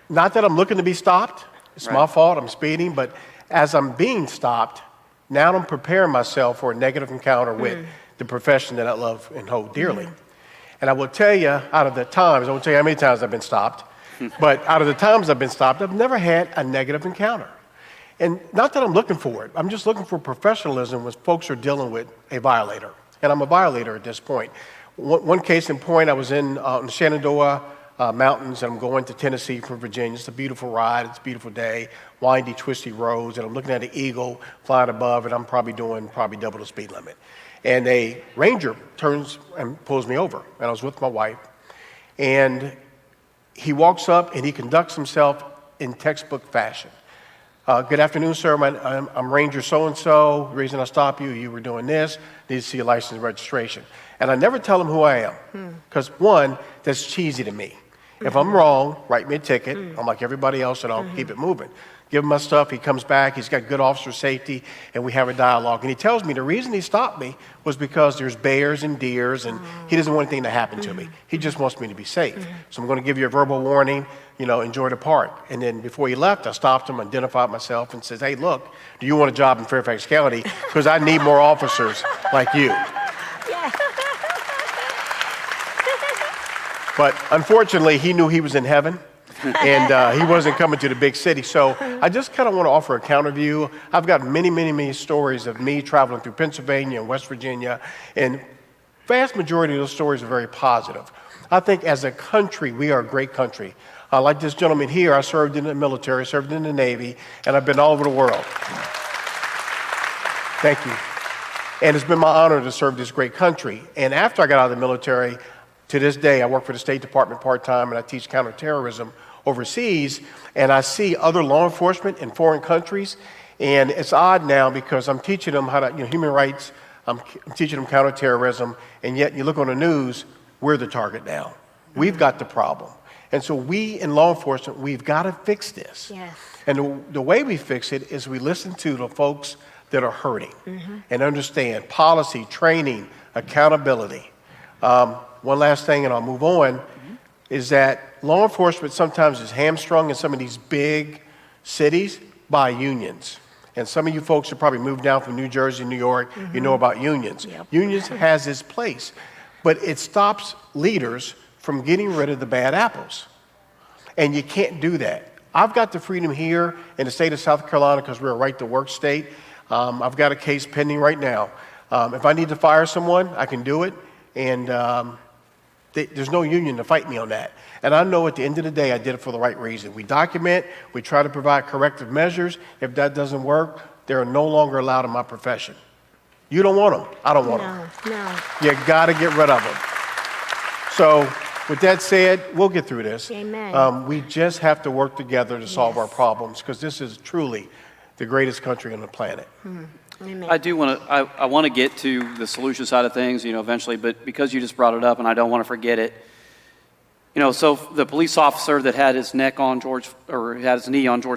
not that I'm looking to be stopped, it's my fault, I'm speeding, but as I'm being stopped, now I'm preparing myself for a negative encounter with the profession that I love and hold dearly. And I will tell you, out of the times, I won't tell you how many times I've been stopped, but out of the times I've been stopped, I've never had a negative encounter. And not that I'm looking for it, I'm just looking for professionalism when folks are dealing with a violator. And I'm a violator at this point. One case in point, I was in the Shenandoah Mountains, and I'm going to Tennessee from Virginia. It's a beautiful ride, it's a beautiful day, windy, twisty roads, and I'm looking at an eagle flying above, and I'm probably doing double the speed limit. And a ranger turns and pulls me over, and I was with my wife, and he walks up and he conducts himself in textbook fashion. Good afternoon, sir. I'm Ranger so-and-so. The reason I stopped you, you were doing this. Need to see your license and registration. And I never tell him who I am. Because one, that's cheesy to me. If I'm wrong, write me a ticket. I'm like everybody else, and I'll keep it moving. Give him my stuff. He comes back. He's got good officer safety, and we have a dialogue. And he tells me the reason he stopped me was because there's bears and deers, and he doesn't want anything to happen to me. He just wants me to be safe. So I'm going to give you a verbal warning. You know, enjoy the park. And then before he left, I stopped him, identified myself, and says, hey, look, do you want a job in Fairfax County? Because I need more officers like you. But unfortunately, he knew he was in heaven, and he wasn't coming to the big city. So I just kind of want to offer a counter view. I've got many, many, many stories of me traveling through Pennsylvania and West Virginia, and vast majority of those stories are very positive. I think as a country, we are a great country. Like this gentleman here, I served in the military, served in the Navy, and I've been all over the world. Thank you. And it's been my honor to serve this great country. And after I got out of the military, to this day, I work for the State Department part-time, and I teach counterterrorism overseas, and I see other law enforcement in foreign countries, and it's odd now because I'm teaching them how to, human rights I'm teaching them counterterrorism, and yet you look on the news, we're the target now. We've got the problem. And so we in law enforcement, we've got to fix this. Yes. And the way we fix it is we listen to the folks that are hurting and understand policy, training, accountability. One last thing, and I'll move on, is that law enforcement sometimes is hamstrung in some of these big cities by unions. And some of you folks have probably moved down from New Jersey, New York, you know about unions. Yep. Unions has its place, but it stops leaders from getting rid of the bad apples. And you can't do that. I've got the freedom here in the state of South Carolina because we're a right-to-work state. I've got a case pending right now. If I need to fire someone, I can do it, and there's no union to fight me on that. And I know at the end of the day, I did it for the right reason. We document, we try to provide corrective measures. If that doesn't work, they're no longer allowed in my profession. You don't want them. I don't want them. No. You got to get rid of them. So with that said, we'll get through this. Amen. We just have to work together to solve our problems because this is truly the greatest country on the planet. Amen. I want to get to the solution side of things, eventually, but because you just brought it up and I don't want to forget it, so the police officer that had his knee on George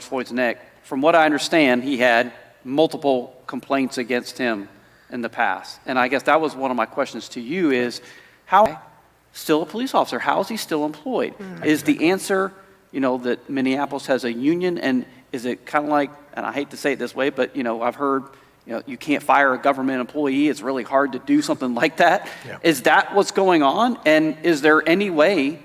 Floyd's neck, from what I understand, he had multiple complaints against him in the past. And I guess that was one of my questions to you is, how still a police officer? How is he still employed? Is the answer, that Minneapolis has a union, and is it kind of like, and I hate to say it this way, but, I've heard, you can't fire a government employee. It's really hard to do something like that. Yeah. Is that what's going on? And is there any way,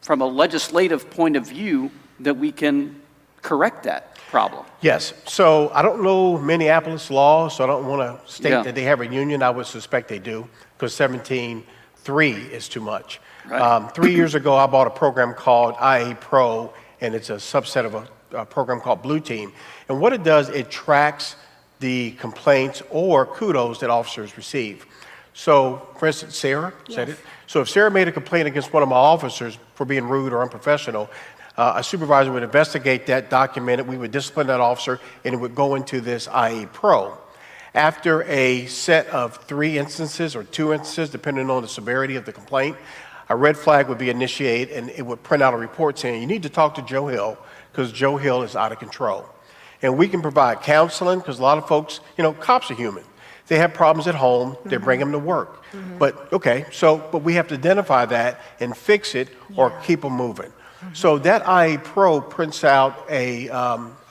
from a legislative point of view, that we can correct that problem? Yes. So I don't know Minneapolis law, so I don't want to state that they have a union. I would suspect they do because 17.3 is too much. Right. 3 years ago, I bought a program called IA Pro, and it's a subset of a program called Blue Team. And what it does, it tracks the complaints or kudos that officers receive. So, for instance, Sarah said it. So if Sarah made a complaint against one of my officers for being rude or unprofessional, a supervisor would investigate that, document it, we would discipline that officer, and it would go into this IA Pro. After a set of 3 instances or 2 instances, depending on the severity of the complaint, a red flag would be initiated, and it would print out a report saying, you need to talk to Joe Hill because Joe Hill is out of control. And we can provide counseling because a lot of folks, cops are human. They have problems at home, they bring them to work. But we have to identify that and fix it or keep them moving. So that IA Pro prints out a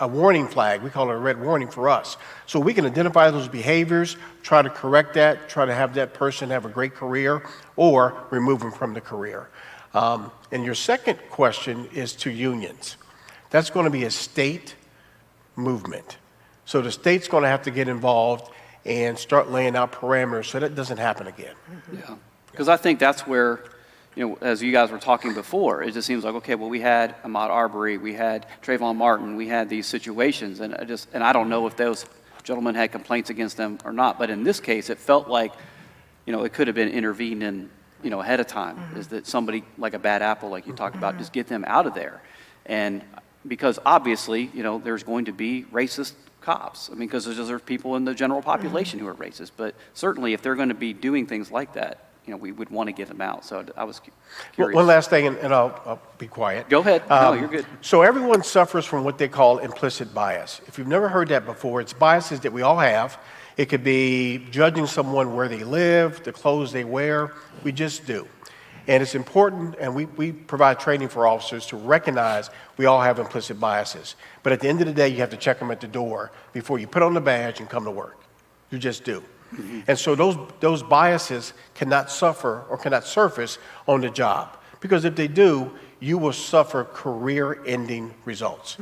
warning flag. We call it a red warning for us. So we can identify those behaviors, try to correct that, try to have that person have a great career, or remove them from the career. And your second question is to unions. That's going to be a state movement. So the state's going to have to get involved and start laying out parameters so that doesn't happen again. Yeah, because I think that's where, as you guys were talking before, it just seems like, okay, well, we had Ahmaud Arbery, we had Trayvon Martin, we had these situations, and I don't know if those gentlemen had complaints against them or not, but in this case, it felt like, it could have been intervened in, ahead of time, is that somebody like a bad apple, like you talked about, just get them out of there. And because obviously, there's going to be racist cops. I mean, because there's people in the general population who are racist. But certainly, if they're going to be doing things like that, we would want to get them out. So I was curious. One last thing, and I'll be quiet. Go ahead. No, you're good. So everyone suffers from what they call implicit bias. If you've never heard that before, it's biases that we all have. It could be judging someone where they live, the clothes they wear. We just do. And it's important, and we provide training for officers to recognize we all have implicit biases. But at the end of the day, you have to check them at the door before you put on the badge and come to work. You just do. And so those biases cannot suffer or cannot surface on the job. Because if they do, you will suffer career-ending results.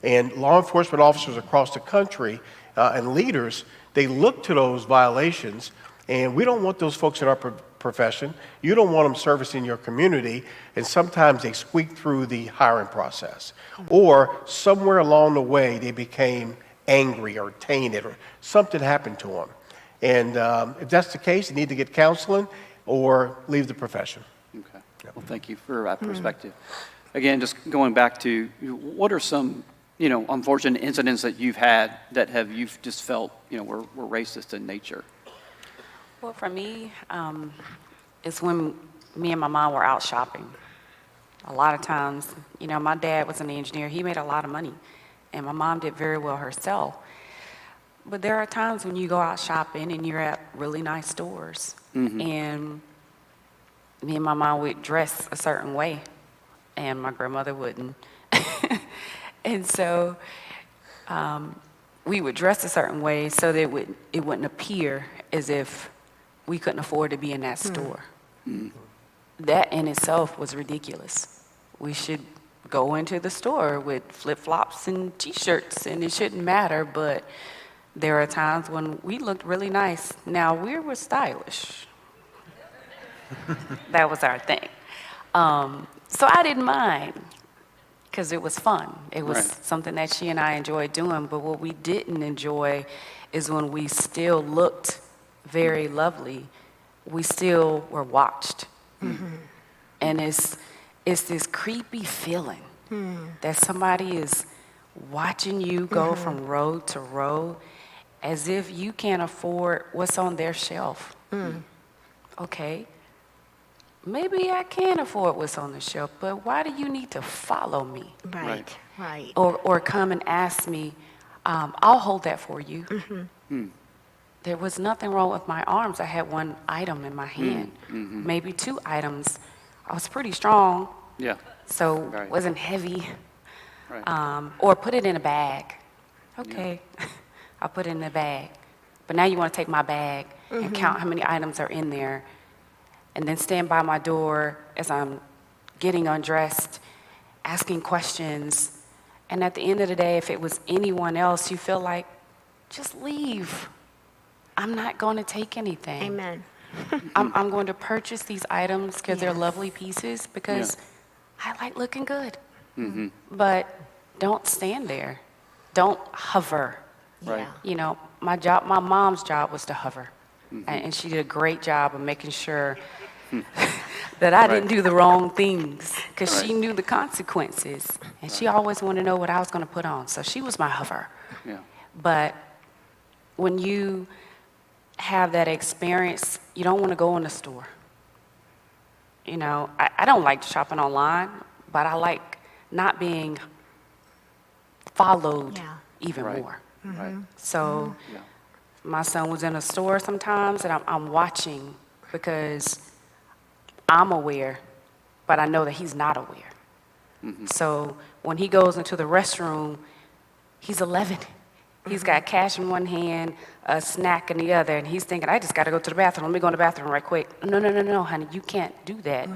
And law enforcement officers across the country and leaders, they look to those violations, and we don't want those folks in our profession. You don't want them servicing your community, and sometimes they squeak through the hiring process. Or somewhere along the way, they became angry or tainted or something happened to them. And if that's the case, you need to get counseling or leave the profession. Okay. Well, thank you for that perspective. Again, just going back to, what are some, unfortunate incidents that you've had that you've just felt, were racist in nature? Well, for me, it's when me and my mom were out shopping. A lot of times, you know, my dad was an engineer. He made a lot of money, and my mom did very well herself. But there are times when you go out shopping and you're at really nice stores, and me and my mom would dress a certain way, and my grandmother wouldn't. And so we would dress a certain way so that it wouldn't appear as if we couldn't afford to be in that store. That in itself was ridiculous. We should go into the store with flip-flops and T-shirts, and it shouldn't matter, but there are times when we looked really nice. Now, we were stylish. That was our thing. So I didn't mind, because it was fun. It was something that she and I enjoyed doing, but what we didn't enjoy is when we still looked very lovely, we still were watched. And it's this creepy feeling that somebody is watching you go from row to row as if you can't afford what's on their shelf. Okay, maybe I can afford what's on the shelf, but why do you need to follow me? Right. Or come and ask me, I'll hold that for you. There was nothing wrong with my arms. I had one item in my hand, maybe two items. I was pretty strong, so it wasn't heavy. Or put it in a bag. Okay, I'll put it in a bag. But now you want to take my bag and count how many items are in there, and then stand by my door as I'm getting undressed, asking questions. And at the end of the day, if it was anyone else, you feel like, just leave. I'm not going to take anything. Amen. I'm going to purchase these items because they're lovely pieces, because I like looking good. But don't stand there. Don't hover. You know, my mom's job was to hover. And she did a great job of making sure that I didn't do the wrong things, because she knew the consequences. And she always wanted to know what I was going to put on. So she was my hover. But when you have that experience, you don't want to go in the store. You know, I don't like shopping online, but I like not being followed even more. So my son was in a store sometimes, and I'm watching, because I'm aware, but I know that he's not aware. So when he goes into the restroom, he's 11. He's got cash in one hand, a snack in the other, and he's thinking, I just got to go to the bathroom. Let me go in the bathroom right quick. No, honey, you can't do that.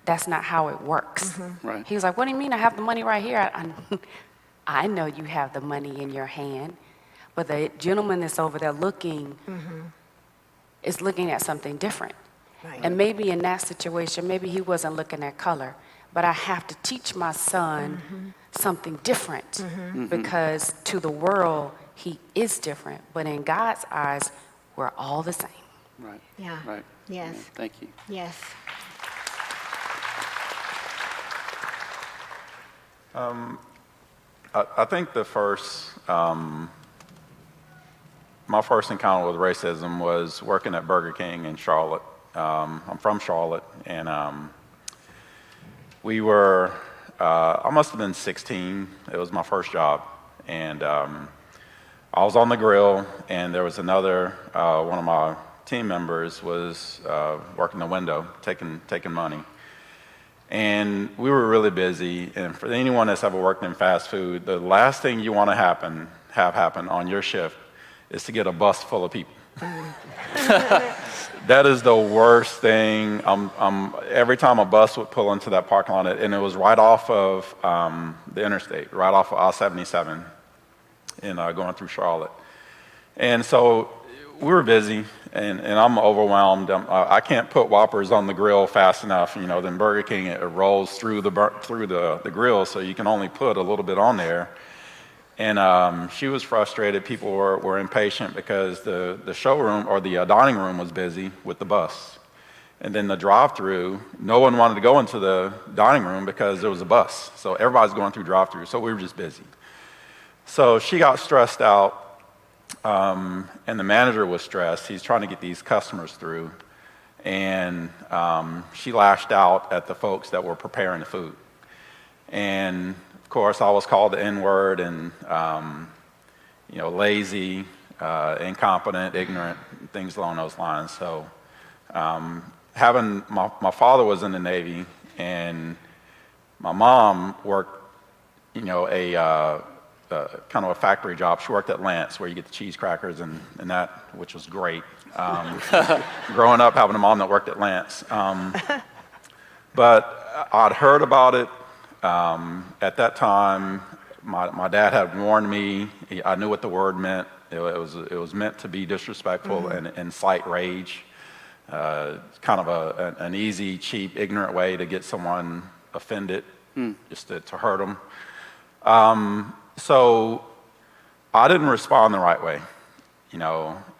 That's not how it works. He was like, what do you mean? I have the money right here. I know you have the money in your hand, but the gentleman that's over there looking is looking at something different. And maybe in that situation, maybe he wasn't looking at color, but I have to teach my son something different, because to the world, he is different, but in God's eyes, we're all the same. Yes. Thank you. Yes. I think the first, my first encounter with racism was working at Burger King in Charlotte. I'm from Charlotte, and we were, I must have been 16. It was my first job, and I was on the grill, and there was another, one of my team members was working the window, taking money. And we were really busy, and for anyone that's ever worked in fast food, the last thing you want to have happen on your shift is to get a bus full of people. That is the worst thing. Every time a bus would pull into that parking lot, and it was right off of the interstate, right off of I-77, and going through Charlotte. And so we were busy, and I'm overwhelmed. I can't put Whoppers on the grill fast enough. You know, then Burger King, it rolls through the grill, so you can only put a little bit on there. And she was frustrated. People were impatient because the showroom or the dining room was busy with the bus. And then the drive-through, no one wanted to go into the dining room because there was a bus. So everybody's going through drive-through, so we were just busy. So she got stressed out, And the manager was stressed. He's trying to get these customers through. And she lashed out at the folks that were preparing the food. And of course, I was called the N-word and, lazy, incompetent, ignorant, things along those lines. So having my father was in the Navy, and my mom worked, kind of a factory job. She worked at Lance, where you get the cheese crackers and that, which was great. Growing up, having a mom that worked at Lance. But I'd heard about it. At that time, my dad had warned me. I knew what the word meant. It was meant to be disrespectful and incite rage. Kind of an easy, cheap, ignorant way to get someone offended, just to hurt them. So I didn't respond the right way.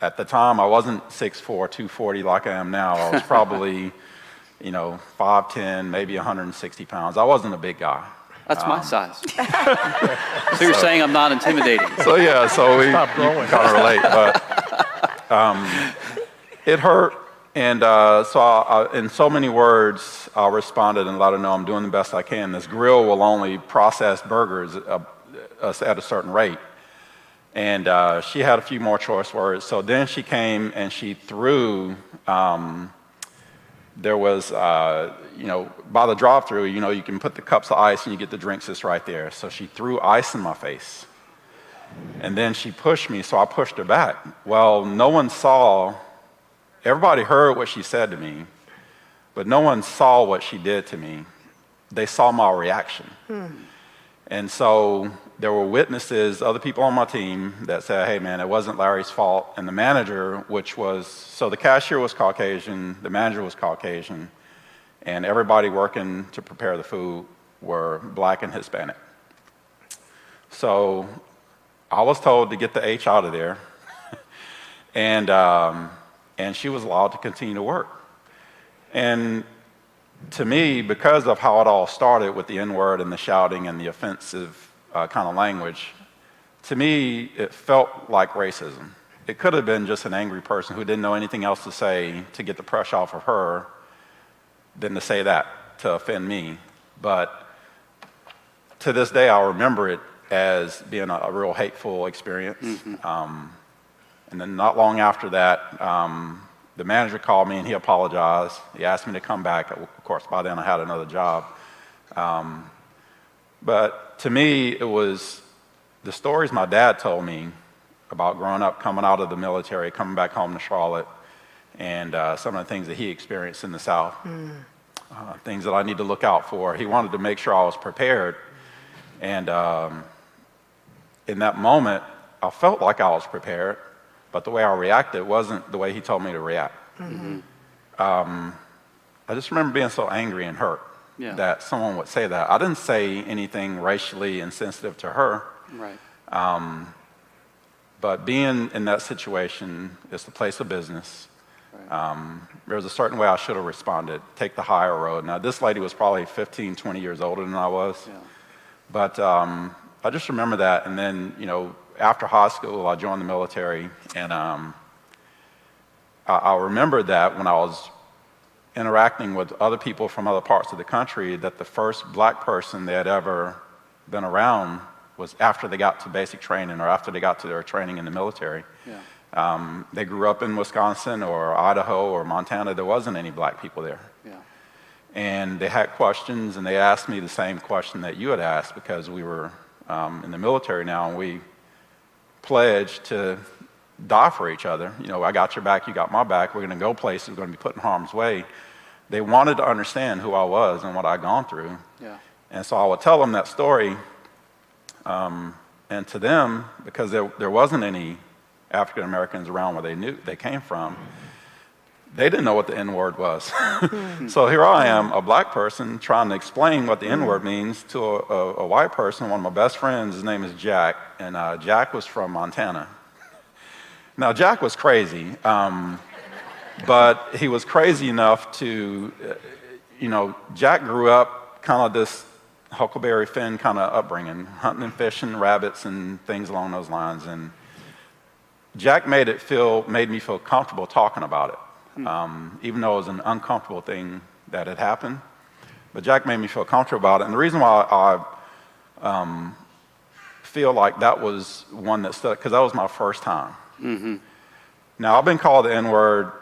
At the time, I wasn't 6'4", 240 like I am now. I was probably, 5'10", maybe 160 pounds. I wasn't a big guy. That's my size. So you're saying I'm not intimidating. So we kind of relate, but it hurt. And so I, in so many words, I responded and let her know I'm doing the best I can. This grill will only process burgers at a certain rate. And she had a few more choice words. So then she came and she threw, there was, by the drive-thru, you can put the cups of ice and you get the drinks just right there. So she threw ice in my face. And then she pushed me, so I pushed her back. Well, no one saw, everybody heard what she said to me, but no one saw what she did to me. They saw my reaction. And so there were witnesses, other people on my team that said, hey man, it wasn't Larry's fault. And the manager, so the cashier was Caucasian, the manager was Caucasian, and everybody working to prepare the food were Black and Hispanic. So I was told to get the H out of there, and she was allowed to continue to work. And to me, because of how it all started with the N-word and the shouting and the offensive kind of language, to me, it felt like racism. It could have been just an angry person who didn't know anything else to say to get the pressure off of her than to say that, to offend me. But to this day, I remember it as being a real hateful experience. And then not long after that, the manager called me and he apologized. He asked me to come back. Of course, by then I had another job. But to me, it was the stories my dad told me about growing up, coming out of the military, coming back home to Charlotte, and some of the things that he experienced in the South, things that I need to look out for. He wanted to make sure I was prepared. And in that moment, I felt like I was prepared, but the way I reacted wasn't the way he told me to react. I just remember being so angry and hurt that someone would say that. I didn't say anything racially insensitive to her. Right. But being in that situation, it's the place of business. There was a certain way I should have responded, take the higher road. Now, this lady was probably 15, 20 years older than I was. But I just remember that. And then, after high school, I joined the military. And I remember that when I was interacting with other people from other parts of the country, that the first Black person they had ever been around was after they got to basic training or after they got to their training in the military. They grew up in Wisconsin or Idaho or Montana. There wasn't any Black people there. And they had questions, and they asked me the same question that you had asked, because we were in the military now, and we pledged to die for each other. I got your back, you got my back. We're going to go places, we're going to be put in harm's way. They wanted to understand who I was and what I'd gone through. And so I would tell them that story. And to them, because there wasn't any African Americans around where they came from, they didn't know what the N-word was. So here I am, a Black person, trying to explain what the N-word means to a white person. One of my best friends, his name is Jack, and Jack was from Montana. Now, Jack was crazy, but he was crazy enough to, Jack grew up kind of this Huckleberry Finn kind of upbringing, hunting and fishing rabbits and things along those lines. And Jack made me feel comfortable talking about it, even though it was an uncomfortable thing that had happened. But Jack made me feel comfortable about it. And the reason why I feel like that was one that stuck, because that was my first time. Now, I've been called the N-word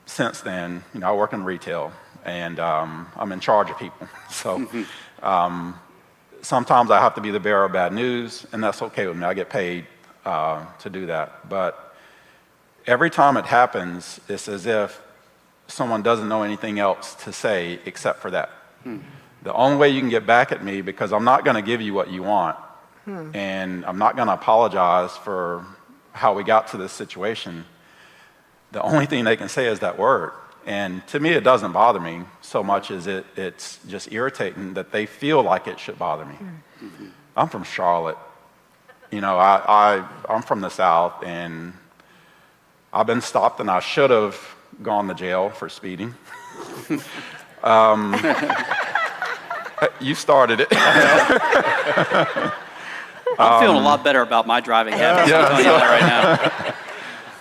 since then. You know, I work in retail, and I'm in charge of people. So sometimes I have to be the bearer of bad news, and that's okay with me. I get paid to do that. But every time it happens, it's as if someone doesn't know anything else to say except for that. The only way you can get back at me, because I'm not going to give you what you want, and I'm not going to apologize for how we got to this situation. The only thing they can say is that word. And to me, it doesn't bother me so much as it's just irritating that they feel like it should bother me. I'm from Charlotte. You know, I'm from the South, and I've been stopped, and I should have gone to jail for speeding. You started it. I'm feeling a lot better about my driving habits. I'm telling you that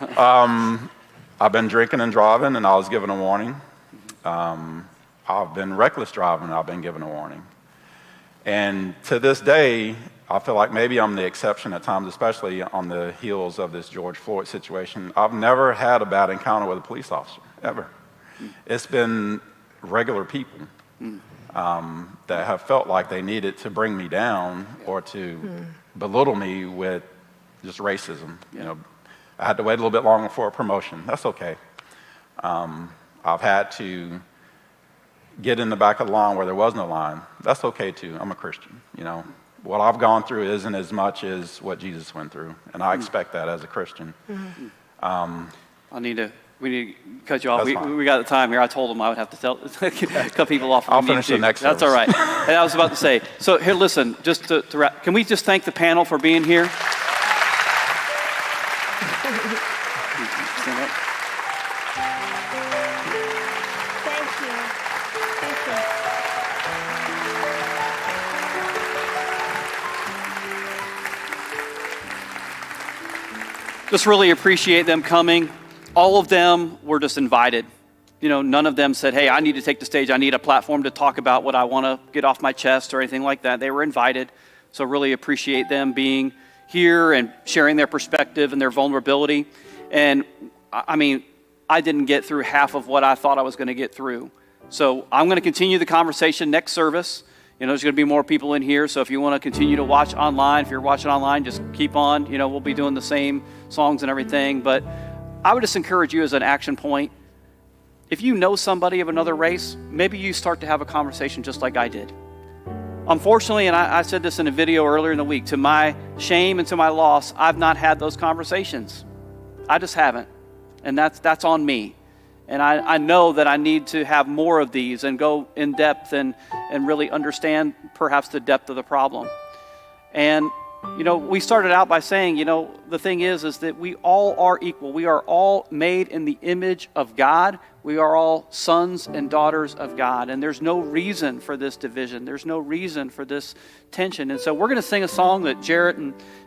right now. I've been drinking and driving, and I was given a warning. I've been reckless driving, and I've been given a warning. And to this day, I feel like maybe I'm the exception at times, especially on the heels of this George Floyd situation. I've never had a bad encounter with a police officer, ever. It's been regular people that have felt like they needed to bring me down or to belittle me with just racism. You know, I had to wait a little bit longer for a promotion. That's okay. I've had to get in the back of the line where there was no line. That's okay too. I'm a Christian. You know, what I've gone through isn't as much as what Jesus went through, and I expect that as a Christian. We need to cut you off. We got the time here. I told them I would have to cut people off. I'll finish the next That's all right. And I was about to say, so here, listen, just to wrap, can we just thank the panel for being here? Stand up. Thank you. Thank you. Just really appreciate them coming. All of them were just invited. You know, none of them said, hey, I need to take the stage. I need a platform to talk about what I want to get off my chest or anything like that. They were invited. So really appreciate them being here and sharing their perspective and their vulnerability. And I mean, I didn't get through half of what I thought I was going to get through. So I'm going to continue the conversation next service. You know, there's going to be more people in here. So if you want to continue to watch online, if you're watching online, just keep on. You know, we'll be doing the same songs and everything. But I would just encourage you as an action point, if you know somebody of another race, maybe you start to have a conversation just like I did. Unfortunately, and I said this in a video earlier in the week, to my shame and to my loss, I've not had those conversations. I just haven't. And that's on me. And I know that I need to have more of these and go in depth and really understand perhaps the depth of the problem. And you know, we started out by saying, you know, the thing is that we all are equal. We are all made in the image of God. We are all sons and daughters of God. And there's no reason for this division. There's no reason for this tension. And so we're going to sing a song that Jarrett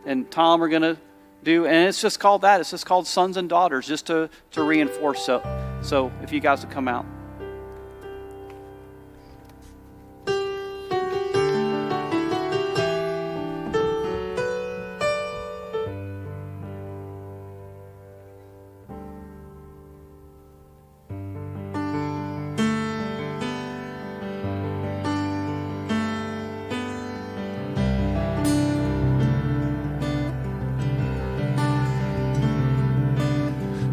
and Tom are going to do. And it's just called that. It's just called Sons and Daughters, just to reinforce. So if you guys would come out.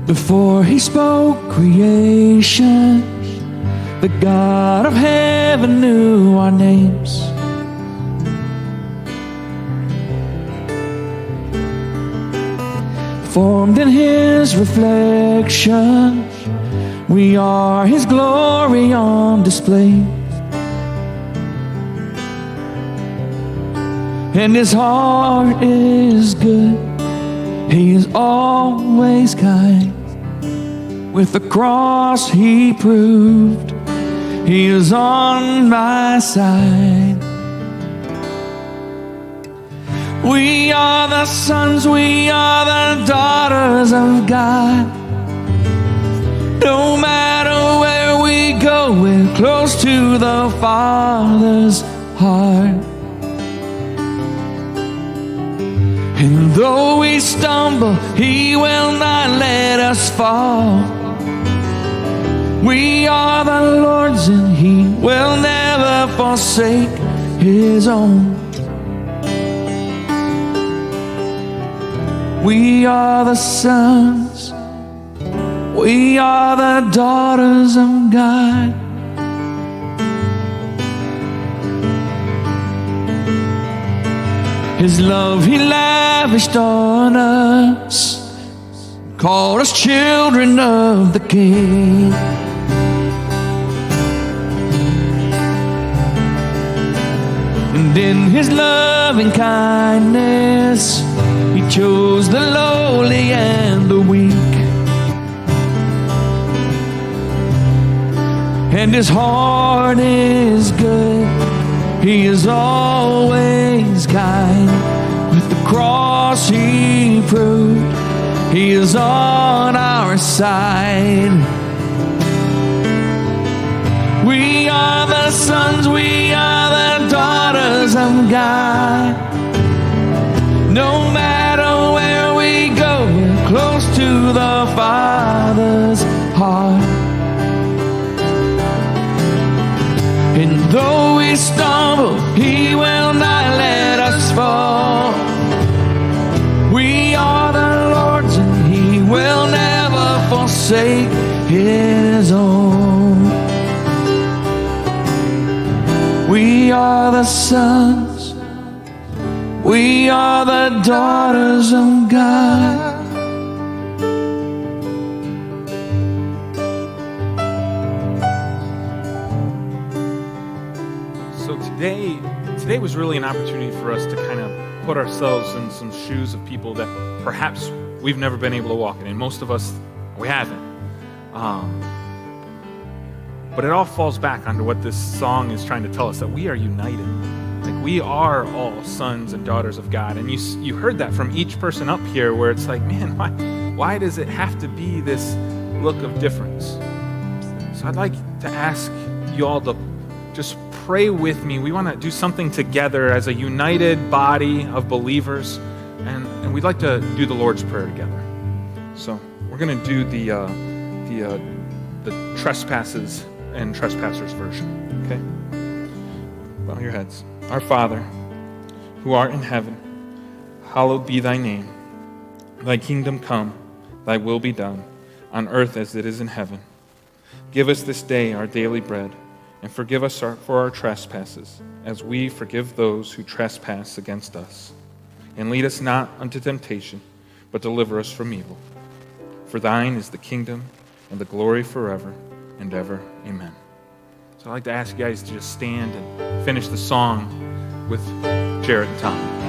Before he spoke creation, the God of heaven knew our names. Formed in his reflection, we are his glory on display. And his heart is good, he is always kind. With the cross he proved he is on my side. We are the sons, we are the daughters of Father's heart. And though we stumble, He will not let us fall. We are the Lord's and He will never forsake His own. We are the sons, we are the daughters of God. His love He lavished on us, called us children of the King. And in His loving kindness, He chose the lowly and the weak. And His heart is good, He is always kind. With the cross He proved He is on our side. We are the sons, we are the daughters of God. No matter where we go, we're close to the Father's heart. And though we stumble, He will not let us fall. We are the Lord's and He will never forsake His own. We are the sons, we are the daughters of God. So today was really an opportunity for us to kind of put ourselves in some shoes of people that perhaps we've never been able to walk in, and most of us, we haven't. But it all falls back onto what this song is trying to tell us, that we are united. Like, we are all sons and daughters of God. And you heard that from each person up here, where it's like, man, why does it have to be this look of difference? So I'd like to ask you all to just pray with me. We want to do something together as a united body of believers, and we'd like to do the Lord's Prayer together. So we're going to do the trespasses and trespassers version, okay? Bow your heads. Our Father, who art in heaven, hallowed be thy name. Thy kingdom come, thy will be done, on earth as it is in heaven. Give us this day our daily bread, and forgive us for our trespasses, as we forgive those who trespass against us. And lead us not unto temptation, but deliver us from evil. For thine is the kingdom and the glory forever and ever. Amen. So I'd like to ask you guys to just stand and finish the song with Jared and Tom.